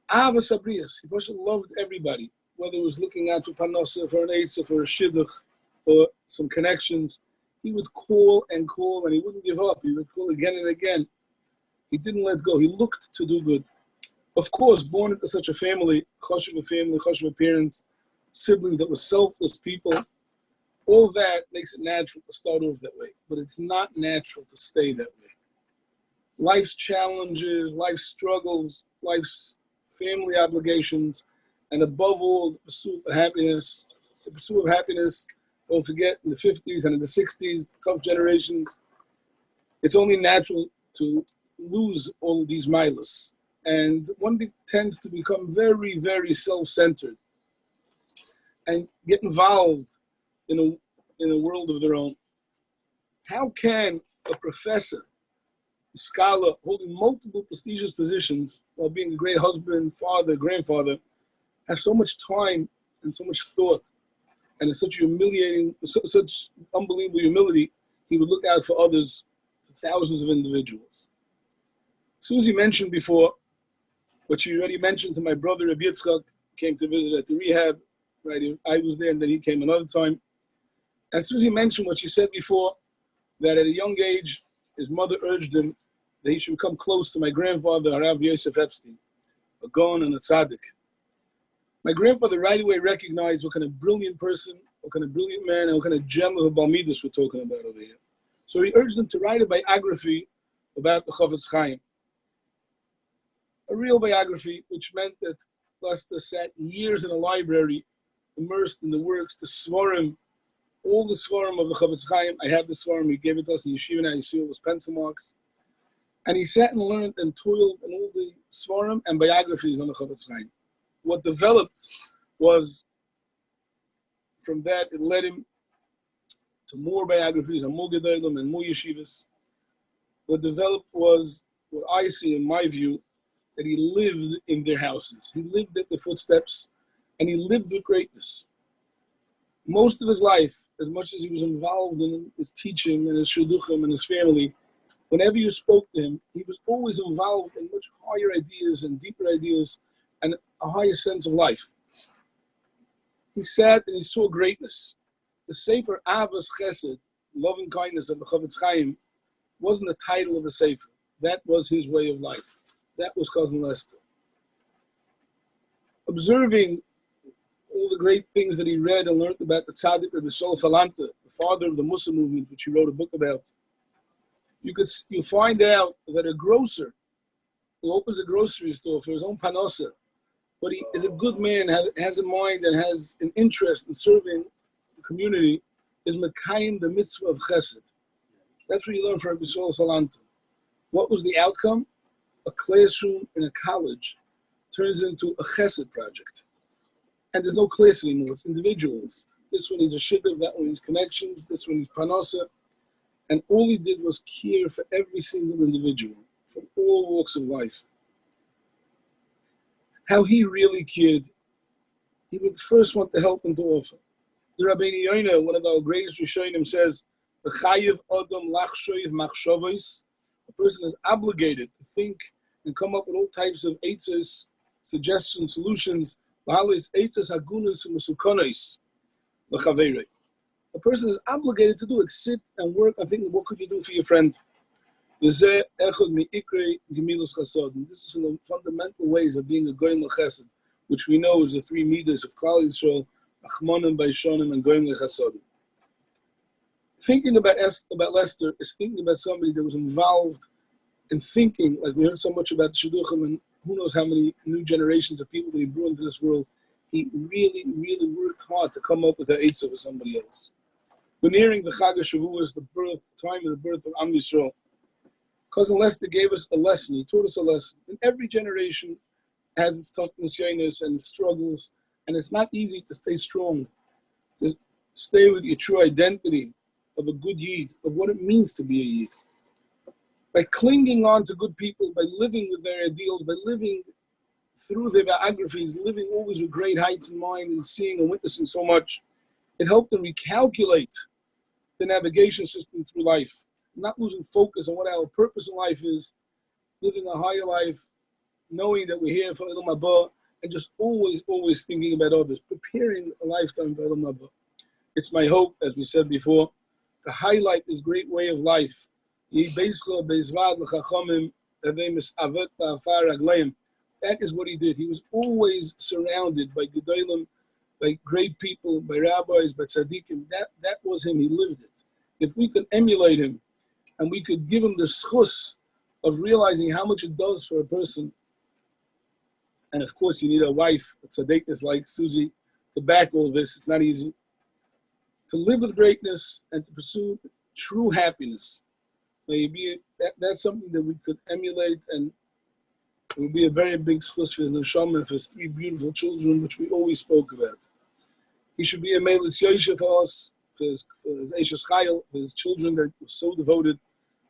Avas Abrias, he must have loved everybody, whether it was looking out for Panasa, for an Eitzah, for a Shidduch, or some connections. He would call and call, and he wouldn't give up. He would call again and again. He didn't let go. He looked to do good. Of course, born into such a family, chashuv parents, siblings that were selfless people, all that makes it natural to start off that way. But it's not natural to stay that way. Life's challenges, life's struggles, life's family obligations, and above all, the pursuit of happiness. The pursuit of happiness, don't forget, in the 50s and in the 60s, tough generations, it's only natural to lose all of these milas. And one tends to become very, very self-centered and get involved in a world of their own. How can a professor, a scholar, holding multiple prestigious positions while being a great husband, father, grandfather, have so much time and so much thought and in such humiliating, such unbelievable humility, he would look out for others, for thousands of individuals. Susie mentioned before, what she already mentioned to my brother, Rabbi Yitzchak, came to visit at the rehab, right? I was there and then he came another time. And Susie mentioned what she said before, that at a young age, his mother urged him that he should come close to my grandfather, Harav Yosef Epstein, a Gaon and a tzaddik. My grandfather right away recognized what kind of brilliant person, what kind of brilliant man, and what kind of gem of a Balmidus we're talking about over here. So he urged him to write a biography about the Chofetz Chaim. A real biography, which meant that Lester sat years in a library, immersed in the works, the Svarim, all the Svarim of the Chofetz Chaim. I have the Svarim, he gave it to us in Yeshiva, and I see all those pencil marks. And he sat and learned and toiled in all the Svarim and biographies on the Chofetz Chaim. What developed was, from that, it led him to more biographies and more Gedolim and more yeshivas. What developed was, what I see in my view, that he lived in their houses. He lived at their footsteps, and he lived with greatness. Most of his life, as much as he was involved in his teaching and his shidduchim and his family, whenever you spoke to him, he was always involved in much higher ideas and deeper ideas and a higher sense of life. He sat and he saw greatness. The Sefer Avos Chesed, loving kindness of the Chofetz Chaim, wasn't the title of a Sefer. That was his way of life. That was Cousin Lester. Observing all the great things that he read and learned about the Tzaddik of the Sol Salanta, the father of the Muslim movement, which he wrote a book about, you find out that a grocer who opens a grocery store for his own panosa, but he is a good man, has a mind and has an interest in serving the community, is Mekayim, the mitzvah of Chesed. That's what you learn from Sol Salanta. What was the outcome? A classroom in a college turns into a Chesed project. And there's no class anymore, it's individuals. This one needs a shidduch, that one needs connections, this one needs panosa. And all he did was care for every single individual from all walks of life. How he really cared. He would first want to help and to offer. The Rabbeinu Yoina, one of our greatest Rishonim, says, "V'chayev adam lachshoyev machshavos." A person is obligated to think and come up with all types of eitzes, suggestions, solutions. A person is obligated to do it. Sit and work and think, what could you do for your friend? This is one of the fundamental ways of being a goyim l'chesed, which we know is the 3 meters of Klal Yisrael, Achmanim, Beishonim, and goyim l'chesedim. Thinking about Lester is thinking about somebody that was involved in thinking, like we heard so much about the Shidduchim, and who knows how many new generations of people that he brought into this world. He really, really worked hard to come up with the eitzah for somebody else. We're nearing the Chag HaShavuos, the time of the birth of Am Yisrael. Cousin Lester gave us a lesson. He taught us a lesson. And every generation has its toughness and its struggles, and it's not easy to stay strong, to stay with your true identity of a good Yid, of what it means to be a Yid. By clinging on to good people, by living with their ideals, by living through their biographies, living always with great heights in mind and seeing and witnessing so much, it helped them recalculate the navigation system through life, not losing focus on what our purpose in life is, living a higher life, knowing that we're here for Elam Haba, and just always, always thinking about others, preparing a lifetime for Elam Haba. It's my hope, as we said before, to highlight this great way of life. That is what he did. He was always surrounded by Gedolim, by great people, by rabbis, by tzaddikim. That was him. He lived it. If we could emulate him and we could give him the schus of realizing how much it does for a person, and of course you need a wife, a tzaddikus like Susie, to back all this. It's not easy. To live with greatness and to pursue true happiness. Maybe that's something that we could emulate and It would be a very big schus for the neshama and for his 3 beautiful children, which we always spoke about. He should be a Melis Yosha for us, for his Eishes Chayil, for his children that were so devoted,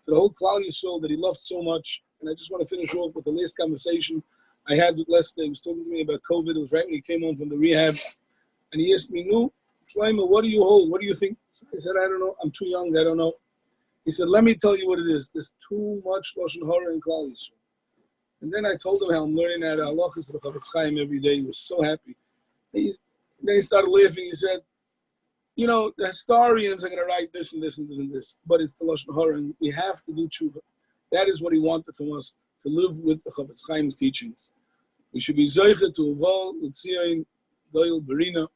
for the whole Klal Yisrael that he loved so much. And I just want to finish off with the last conversation I had with Lester. He was talking to me about COVID. It was right when he came home from the rehab. And he asked me, "Nu, Shlomo, what do you hold? What do you think?" I said, "I don't know. I'm too young. I don't know." He said, "Let me tell you what it is. There's too much Lashon Hara in Klal Yisrael." And then I told him how I'm learning out of halachas of the Chavetz Chaim every day. He was so happy. Then he started laughing. He said, "You know, the historians are going to write this and this and this and this, but it's the Lashon Hara, and we have to do tshuva." That is what he wanted from us, to live with the Chavetz Chaim's teachings. We should be zeicha to evolve with Tzion, Doyle, Berina,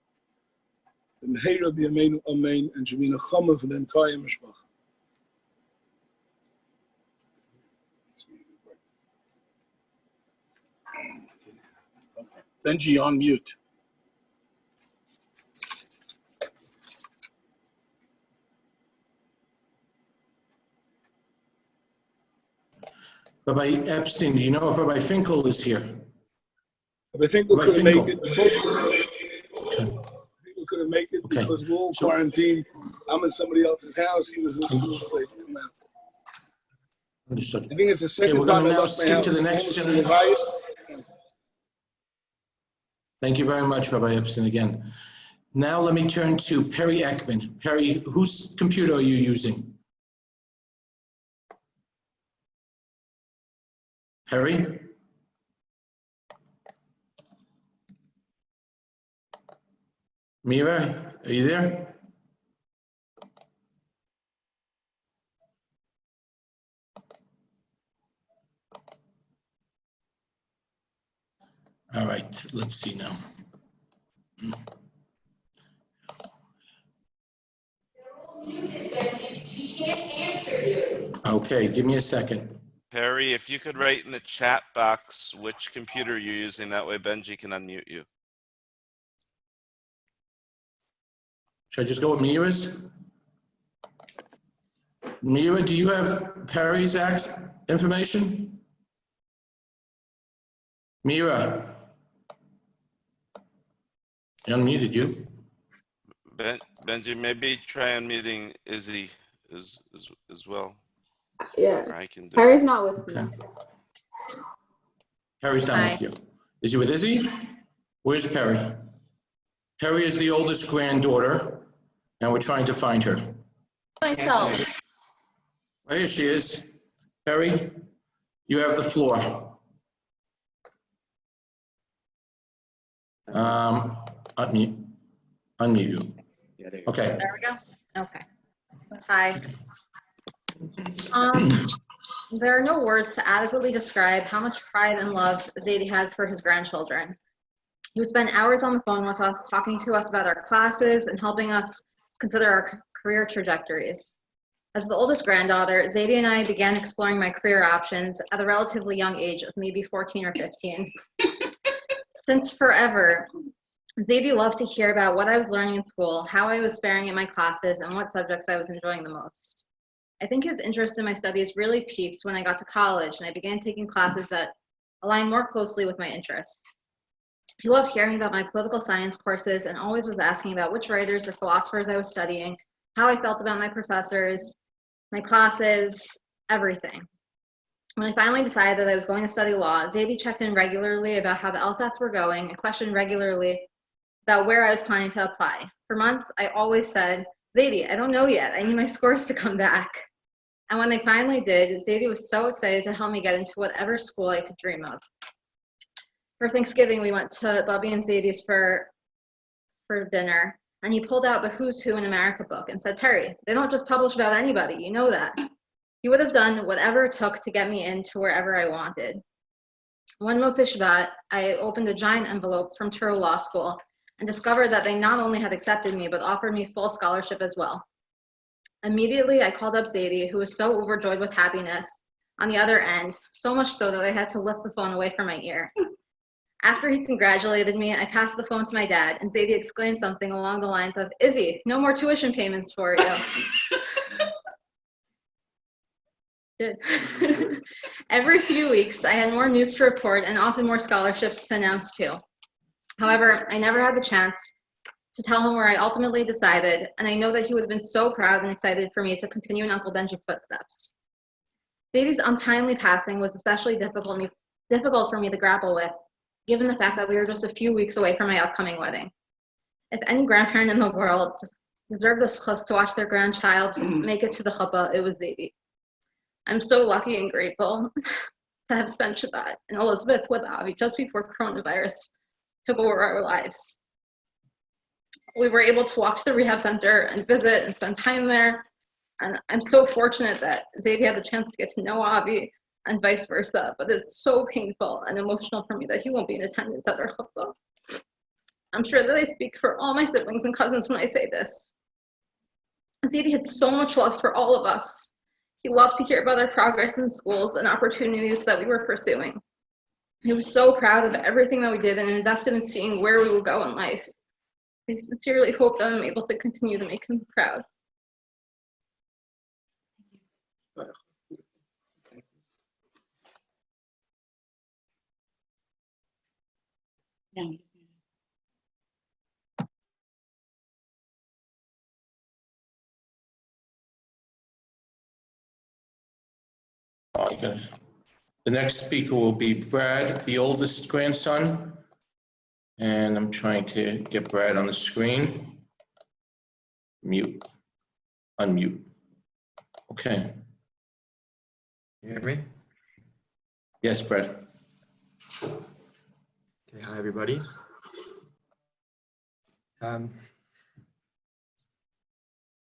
and Meheira b'yameinu Amen, and should be nechama for the entire mishpacha. Benji, on mute. Rabbi Epstein, do you know if Rabbi Finkel is here? Rabbi Finkel couldn't make it. Okay. Finkel couldn't make it Okay. because we're all So- quarantined. I'm in somebody else's house. He was in the place. Understood. I think it's the second we're gonna time I now left my skip house. to the next Almost gen- in Levaya. Thank you very much, Rabbi Epstein, again. Now let me turn to Perry Eckman. Perry, whose computer are you using? Perry? Mira, are you there? All right, let's see now. Okay, give me a second. Perry, if you could write in the chat box which computer you're using, that way Benji can unmute you. Should I just go with Mira's? Mira, do you have Perry's information? Mira? I unmuted you. Benji, maybe try unmuting Izzy as well. Yeah, Or I can do Harry's it. not with me. Okay. Perry's not with you. Is he with Izzy? Where's Perry? Perry is the oldest granddaughter, and we're trying to find her. Myself. Oh, here she is. Perry, you have the floor. Unmute you. Okay. There we go. Okay. Hi. There are no words to adequately describe how much pride and love Zadie had for his grandchildren. He would spend hours on the phone with us, talking to us about our classes and helping us consider our career trajectories. As the oldest granddaughter, Zadie and I began exploring my career options at a relatively young age of maybe 14 or 15. Since forever, Zadie loved to hear about what I was learning in school, how I was faring in my classes, and what subjects I was enjoying the most. I think his interest in my studies really peaked when I got to college and I began taking classes that aligned more closely with my interests. He loved hearing about my political science courses and always was asking about which writers or philosophers I was studying, how I felt about my professors, my classes, everything. When I finally decided that I was going to study law, Zadie checked in regularly about how the LSATs were going and questioned regularly about where I was planning to apply. For months, I always said, Zadie, I don't know yet. I need my scores to come back. And when they finally did, Zadie was so excited to help me get into whatever school I could dream of. For Thanksgiving, we went to Bubby and Zadie's for dinner, and he pulled out the Who's Who in America book and said, Perry, they don't just publish about anybody, you know that. He would have done whatever it took to get me into wherever I wanted. One Motzei Shabbat, I opened a giant envelope from Touro Law School and discovered that they not only had accepted me, but offered me full scholarship as well. Immediately, I called up Zadie, who was so overjoyed with happiness on the other end, so much so that I had to lift the phone away from my ear. After he congratulated me, I passed the phone to my dad, and Zadie exclaimed something along the lines of, Izzy, no more tuition payments for you. Did. Every few weeks, I had more news to report and often more scholarships to announce too. However, I never had the chance to tell him where I ultimately decided, and I know that he would have been so proud and excited for me to continue in Uncle Benji's footsteps. Davey's untimely passing was especially difficult for me to grapple with, given the fact that we were just a few weeks away from my upcoming wedding. If any grandparent in the world deserved the schus to watch their grandchild make it to the chuppah, it was Davey. I'm so lucky and grateful to have spent Shabbat in Elizabeth with Avi just before coronavirus took over our lives. We were able to walk to the rehab center and visit and spend time there. And I'm so fortunate that Zadie had the chance to get to know Avi and vice versa, but it's so painful and emotional for me that he won't be in attendance at our chuppah. I'm sure that I speak for all my siblings and cousins when I say this. Zadie had so much love for all of us. He loved to hear about our progress in schools and opportunities that we were pursuing. He was so proud of everything that we did and invested in seeing where we would go in life. I sincerely hope that I'm able to continue to make him proud. Okay. The next speaker will be Brad, the oldest grandson. And I'm trying to get Brad on the screen. Mute. Unmute. Okay. You hear me? Yes, Brad. Okay, hi everybody.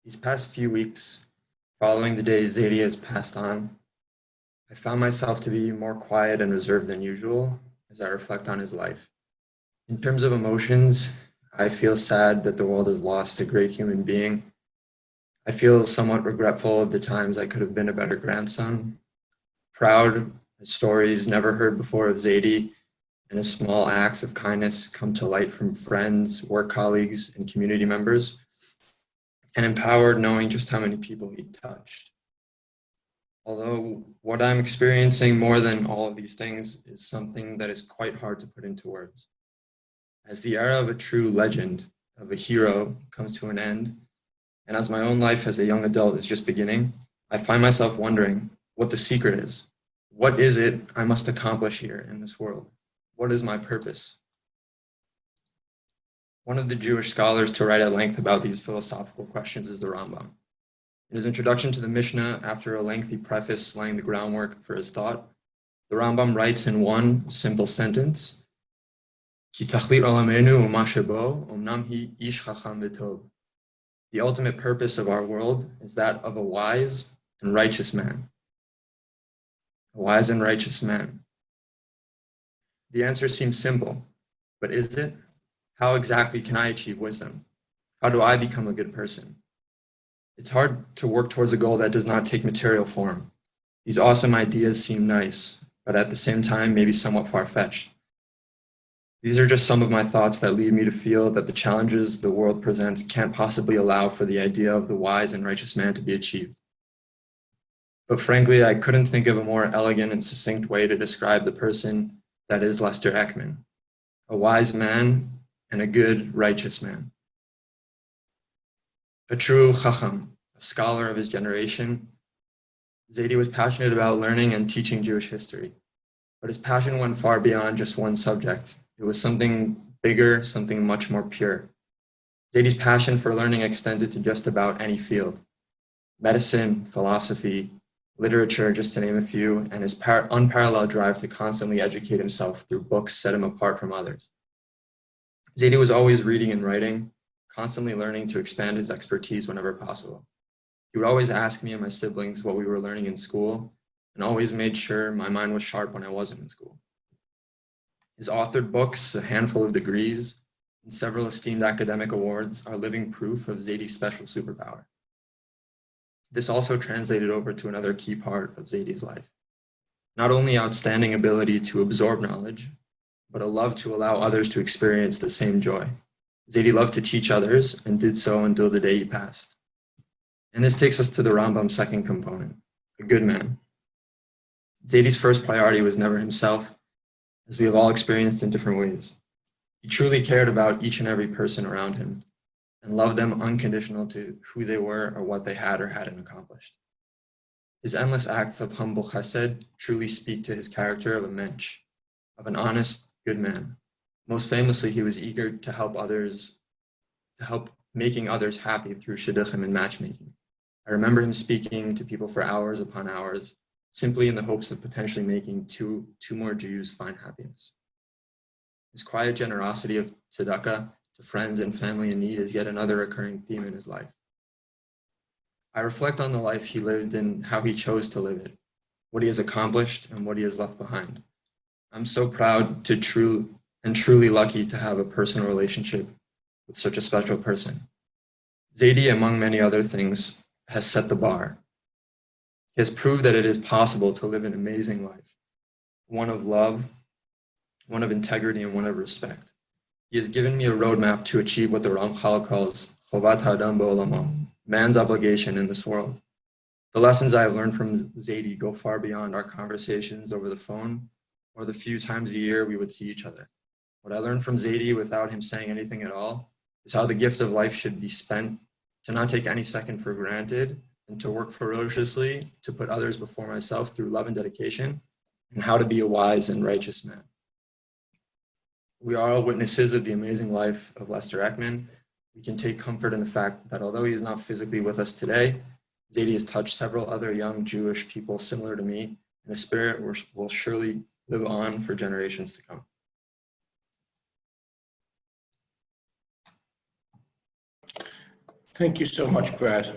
These past few weeks, following the day Zadie has passed on, I found myself to be more quiet and reserved than usual as I reflect on his life. In terms of emotions, I feel sad that the world has lost a great human being. I feel somewhat regretful of the times I could have been a better grandson, proud that stories never heard before of Zadie and his small acts of kindness come to light from friends, work colleagues, and community members, and empowered knowing just how many people he touched. Although what I'm experiencing more than all of these things is something that is quite hard to put into words. As the era of a true legend, of a hero, comes to an end, and as my own life as a young adult is just beginning, I find myself wondering what the secret is. What is it I must accomplish here in this world? What is my purpose? One of the Jewish scholars to write at length about these philosophical questions is the Rambam. In his introduction to the Mishnah, after a lengthy preface laying the groundwork for his thought, the Rambam writes in one simple sentence, Ki tachlit olamenu u'ma shebo, omnam hi ish chacham v'tov. The ultimate purpose of our world is that of a wise and righteous man. A wise and righteous man. The answer seems simple, but is it? How exactly can I achieve wisdom? How do I become a good person? It's hard to work towards a goal that does not take material form. These awesome ideas seem nice, but at the same time, maybe somewhat far-fetched. These are just some of my thoughts that lead me to feel that the challenges the world presents can't possibly allow for the idea of the wise and righteous man to be achieved. But frankly, I couldn't think of a more elegant and succinct way to describe the person that is Lester Eckman, a wise man and a good, righteous man. A true chacham, a scholar of his generation, Zadie was passionate about learning and teaching Jewish history, but his passion went far beyond just one subject. It was something bigger, something much more pure. Zadie's passion for learning extended to just about any field. Medicine, philosophy, literature, just to name a few, and his unparalleled drive to constantly educate himself through books set him apart from others. Zadie was always reading and writing, constantly learning to expand his expertise whenever possible. He would always ask me and my siblings what we were learning in school, and always made sure my mind was sharp when I wasn't in school. His authored books, a handful of degrees, and several esteemed academic awards are living proof of Zadie's special superpower. This also translated over to another key part of Zadie's life. Not only outstanding ability to absorb knowledge, but a love to allow others to experience the same joy. Zadie loved to teach others and did so until the day he passed. And this takes us to the Rambam's second component, a good man. Zadie's first priority was never himself, as we have all experienced in different ways. He truly cared about each and every person around him and loved them unconditional to who they were or what they had or hadn't accomplished. His endless acts of humble chesed truly speak to his character of a mensch, of an honest, good man. Most famously, he was eager to help making others happy through shidduchim and matchmaking. I remember him speaking to people for hours upon hours, simply in the hopes of potentially making two more Jews find happiness. His quiet generosity of tzedakah to friends and family in need is yet another recurring theme in his life. I reflect on the life he lived and how he chose to live it, what he has accomplished and what he has left behind. I'm so proud to truly lucky to have a personal relationship with such a special person. Zadie, among many other things, has set the bar. He has proved that it is possible to live an amazing life, one of love, one of integrity, and one of respect. He has given me a roadmap to achieve what the Ramchal calls Chovat Ha'adam Ba'olamo, man's obligation in this world. The lessons I have learned from Zadie go far beyond our conversations over the phone or the few times a year we would see each other. What I learned from Zadie without him saying anything at all is how the gift of life should be spent, to not take any second for granted, and to work ferociously to put others before myself through love and dedication, and how to be a wise and righteous man. We are all witnesses of the amazing life of Lester Eckman. We can take comfort in the fact that although he is not physically with us today, Zadie has touched several other young Jewish people similar to me, and the spirit will surely live on for generations to come. Thank you so much, Brad.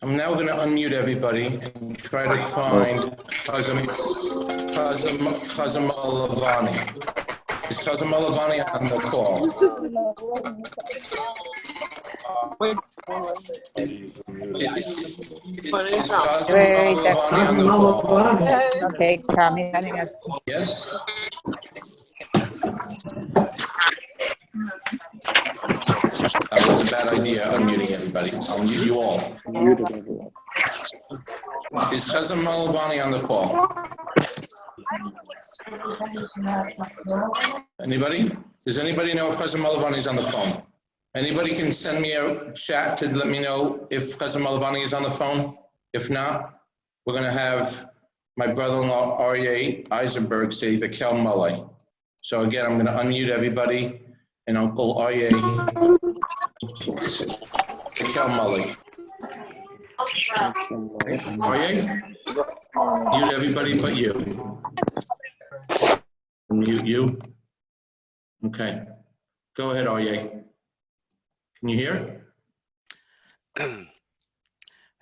I'm now going to unmute everybody and try to find Chazam Alavani. Is Chazam Alavani on the call? Okay, Tommy, letting us. Yes. That was a bad idea, unmuting everybody. I'll mute you all. Muted everyone. Is Chazam Alavani on the call? Anybody? Does anybody know if Chazam Alavani is on the phone? Anybody can send me a chat to let me know if Chazam Alavani is on the phone? If not, we're going to have my brother-in-law, Aryeh Eisenberg, say the Kel Malay. So again, I'm going to unmute everybody, and Uncle Aryeh, the Kel Malay. Aryeh? Mute everybody but you. Mute you. Okay. Go ahead, Aryeh. Can you hear?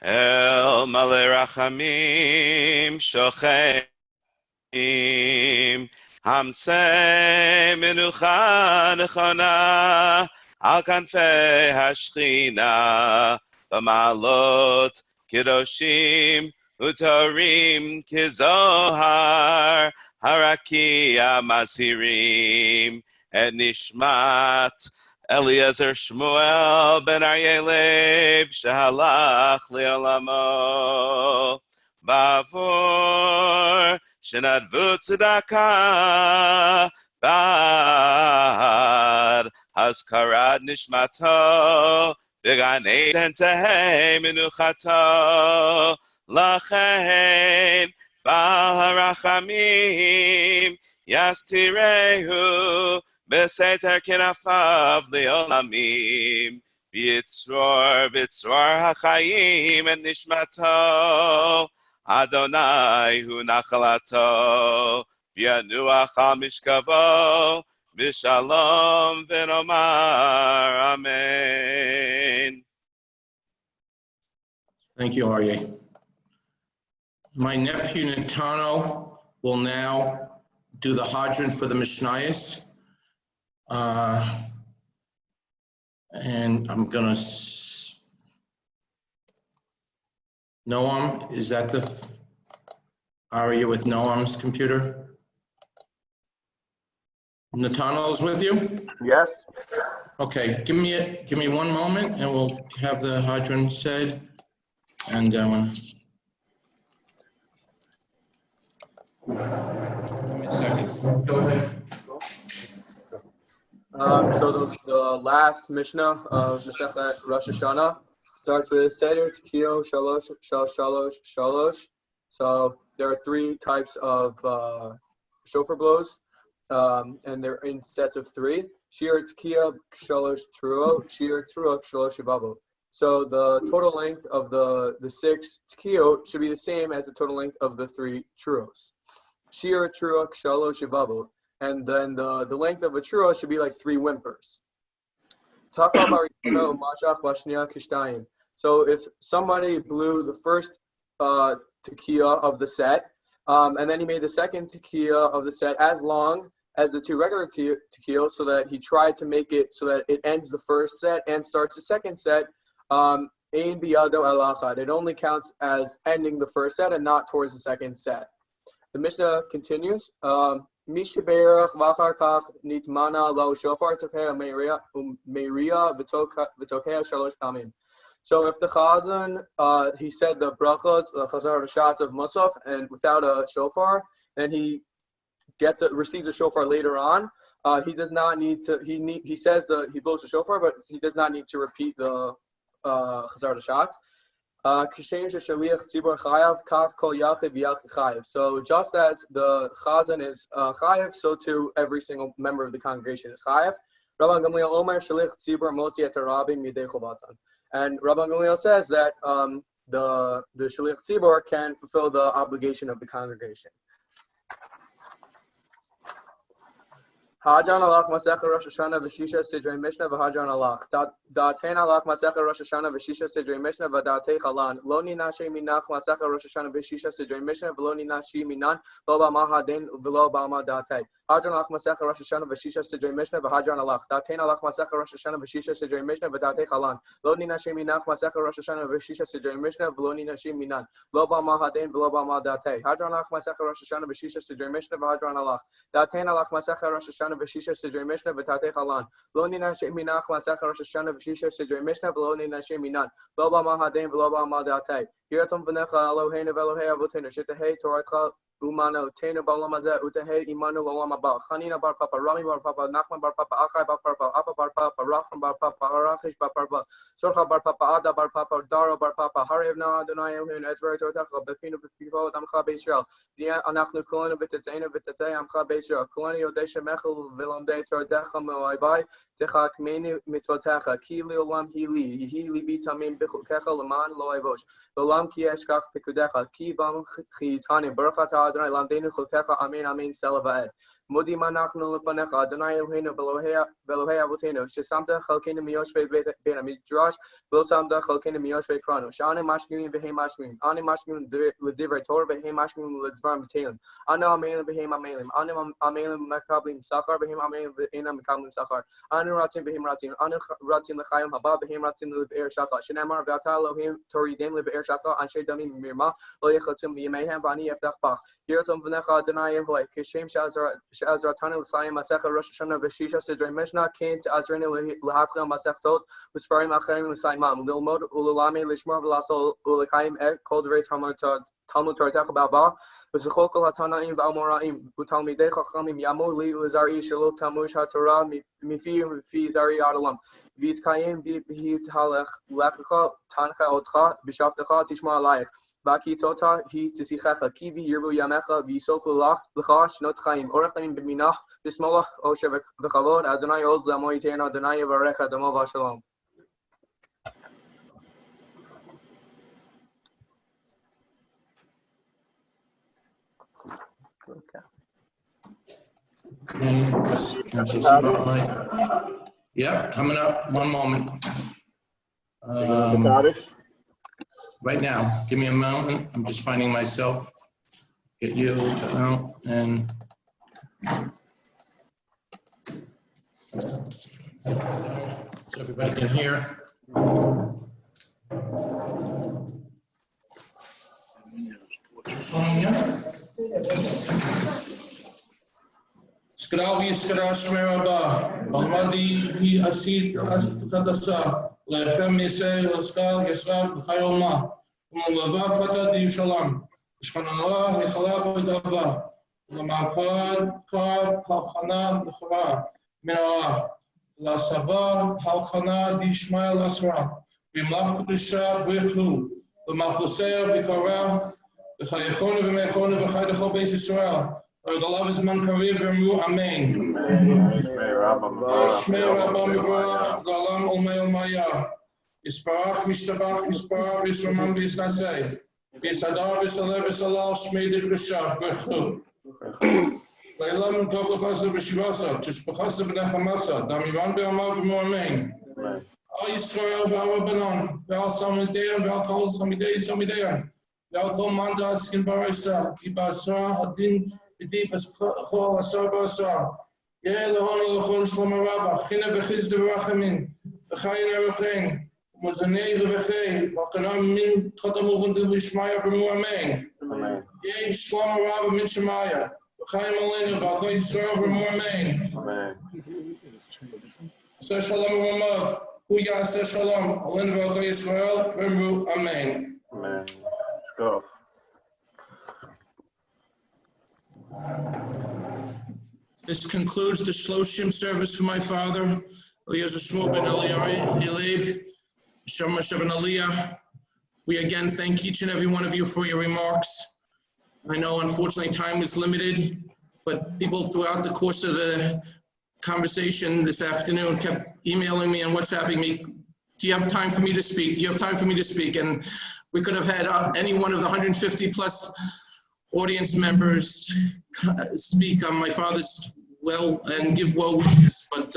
El Malay Rachamim Shochem Hamsei Menucha Nechona Al Kanfei Hashchina B'malot Kedoshim Utarim Kizohar Harakia Masirim Et Nishmat Eliezer Shmuel ben Aryeh Leib Shahalach Leolamo Bavor Shenadvu Tzedakah Bad Haskarat Nishmato Began Eden Tehei Menuchato Lachein Baharachamim Yastirehu Beseter Kenafav Leolamim Bitzror Hachayim and Nishmato Adonai Hu Nachalato V'yanuach al Mishkavo B'shalom V'nomar Amen. Thank you, Aryeh. My nephew Natano will now do the Hadran for the Mishnayos. And I'm gonna, Noam, is that the, are you with Noam's computer? Nathaniel's with you? Yes. Okay, give me one moment and we'll have the Hadran said. And Give me a second. Go ahead. So the last Mishnah of Masechet Rosh Hashanah starts with Seder Tekio Shalosh Shalosh Shalosh. So there are 3 types of shofar blows, and they're in sets of 3. Shir Tekiya Shalosh Truo, Shir Truo Shalosh Shivavo. So the total length of the 6 Tekiyot should be the same as the total length of the 3 Truos. Shir Truo Shalosh Shivavo. And then the length of a trua should be like 3 whimpers. So if somebody blew the first tekiya of the set, and then he made the second tekiya of the set as long as the 2 regular tekiyot, so that he tried to make it so that it ends the first set and starts the second set, it only counts as ending the first set and not towards the second set. The Mishnah continues. Mishaberach v'achar kach nitmana lo shofar tokea meria v'tokea shalosh pamim. So if the chazan he said the brachos, the chazar shots of musaf, and without a shofar, and he receives a shofar later on, he does not need to. He says he blows the shofar, but he does not need to repeat the chazar shots. So just as the chazan is chayav, so too every single member of the congregation is chayav. And Rabban Gamliel says that the shaliach tzibur can fulfill the obligation of the congregation. Hadran alach Masechet Rosh Hashanah v'shisha sidrei Mishnah v'hadran alach. Da'atein alach Masechet Rosh Hashanah v'shisha sidrei Mishnah v'da'atei chalan. Lo ninashe minach Masechet Rosh Hashanah v'shisha sidrei Mishnah v'lo ninashi minan lo ba'ma hadin v'lo ba'ma da'atei. Hadran alach Masechet Rosh Hashanah v'shisha sidrei Mishnah v'hadran alach. Da'atein alach Masechet Rosh Hashanah v'shisha sidrei Mishnah v'da'atei chalan. Lo ninashe minach Masechet Rosh Hashanah v'shisha sidrei Mishnah v'lo ninashi minan lo ba'ma hadin v'lo ba'ma da'atei. Hadran alach Masechet Rosh Hashanah v'shisha sidrei Mishnah v'hadran alach. Da'atein alach Masechet Rosh Hashanah v'shisha sidrei Mishnah v'tatei chalan. Lo ninashe minach Masechet Rosh Hashanah v'shisha sidrei Mishnah v'lo ninashe minan lo ba'ma hadin v'lo ba'ma da'atei. Yiratom v'necha Eloheinu v'Elohei avotenu shetehei Toratcha umano teinu b'olam hazeh utehei imanu l'olam haba. Chanina bar papa, Rami bar papa, Nachman bar papa, Achai bar papa, Appa bar papa, Rachman bar papa, Arachish bar papa, Sorcha bar papa, Ada bar papa, Daro bar papa, Harev na Adonai Eloheinu etzvei Toratcha b'finu b'fifo amcha b'Yisrael. Anachnu kulanu v'tetzeinu v'tetzei amcha b'Yisrael. Kulanu yodei shemechel v'lomdei Toratecha me'oivai techakmeni mitzvotecha ki le'olam hili libi tamim b'chukecha l'man lo evosh. L'olam ki eshkach pekudecha ki bam chiyitanim baruch Adonai lamdenu chukecha amen amen selavaed. Modi manachnu lefanecha Adonai Eloheinu v'Elohei avotenu shesamta chalkenu miyoshvei ben hamidrash v'lo samta chalkenu miyoshvei kranu sh'anu mashkimin v'hei mashkimin anu mashkimin l'divrei Torah v'hei mashkimin l'dvar mitelim anu amelim v'hei amelim anu amelim mekablim sachar v'hei amelim v'einam mekablim sachar anu ratzim v'hei ratzim anu ratzim l'chayim haba v'hei ratzim l'be'er shachar shenemar v'ata Elohim toridem l'be'er shachar anshe damim mirma lo yechatzim v'yemeihem v'ani yeftach bach. Yiratom v'necha Adonai Yehovah kishem she'azratanu l'sayim Masechet Rosh Hashanah v'shisha sidrei Mishnah kain ta'azrenu l'hafchil Masechtot v'sfarim acherim l'sayimam l'ilmod u'l'lamei l'shmor v'lasol u'l'kayim kol d'vrei Talmud Toratecha ba'ba v'zechol kol hatanaim v'amoraim u'talmidei chachamim yamu li u'zari shelo tamush haTorah mifi u'mifi zari adalam v'yitkayim v'yithalech lechecha tancha otcha b'shavtecha tishma alayich Baki tota hi tisichecha kivi yirbu yamecha v'yisofu lach l'cha shnot chaim orech lamim b'minach b'smolach osher v'chavod Adonai oz l'amo yitein Adonai yivarech adamo v'shalom. Yeah, coming up. One moment. Right now, give me a moment. I'm just finding myself. Get you out and so everybody can hear. Skravi skrashmeraba. Almadi he asid asitadasa. Lechem yisei laskal yisrael chayolma. Umavav patad yishalam. Shchanallah yichalab v'dava. למעקוד קוד הלחנה לכאורה, מן הרע, להסבה הלחנה דשמיא לסרה, במלאך קדושה ברכו, למלכוסיה בקרא, וחייכונו ומייכונו וחי לכל בית ישראל, רגליו זמן קריב ואמרו אמן. שמי רבא מבורך, לעולם עולמי עולמיה. יספרך משתבח מספר וישרומם ויסנשא. ויסדר ויסלל ויסלל שמי דקדושה ברכו. לילה מנקוב לחסה ושבעשה, תשפחסה בנחמסה, דמירן בעמיו ומואמן. על ישראל ועל רבנן, ועל סלמידיהם ועל כל סלמידיהם, ועל כל מנדה עסקין ברסה, כי בעשרה הדין בדי בכל עשר בעשר. יהיה להונו לכל שלום הרבה, חינה וחסד ורחמים, וחיין ערכיין, ומוזני רווחי, והקנה מן קדם ובנדו וישמעיה ומואמן. יהיה שלום הרבה מן שמעיה, וחיים עלינו ועל כל ישראל ומואמן. עשה שלום ומאמר, הוא יעשה שלום, עלינו ועל כל ישראל ואמרו אמן. Amen. Go. This concludes the Shloshim service for my father, Eliezer Shmuel ben Eliab, Shem ben Aliyah. We again thank each and every one of you for your remarks. I know unfortunately time was limited, but people throughout the course of the conversation this afternoon kept emailing me and WhatsApping me, do you have time for me to speak? Do you have time for me to speak? And we could have had any one of the 150 plus audience members speak on my father's well and give well wishes. But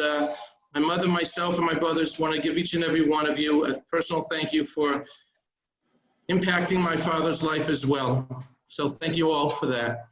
my mother, myself, and my brothers want to give each and every one of you a personal thank you for impacting my father's life as well. So thank you all for that.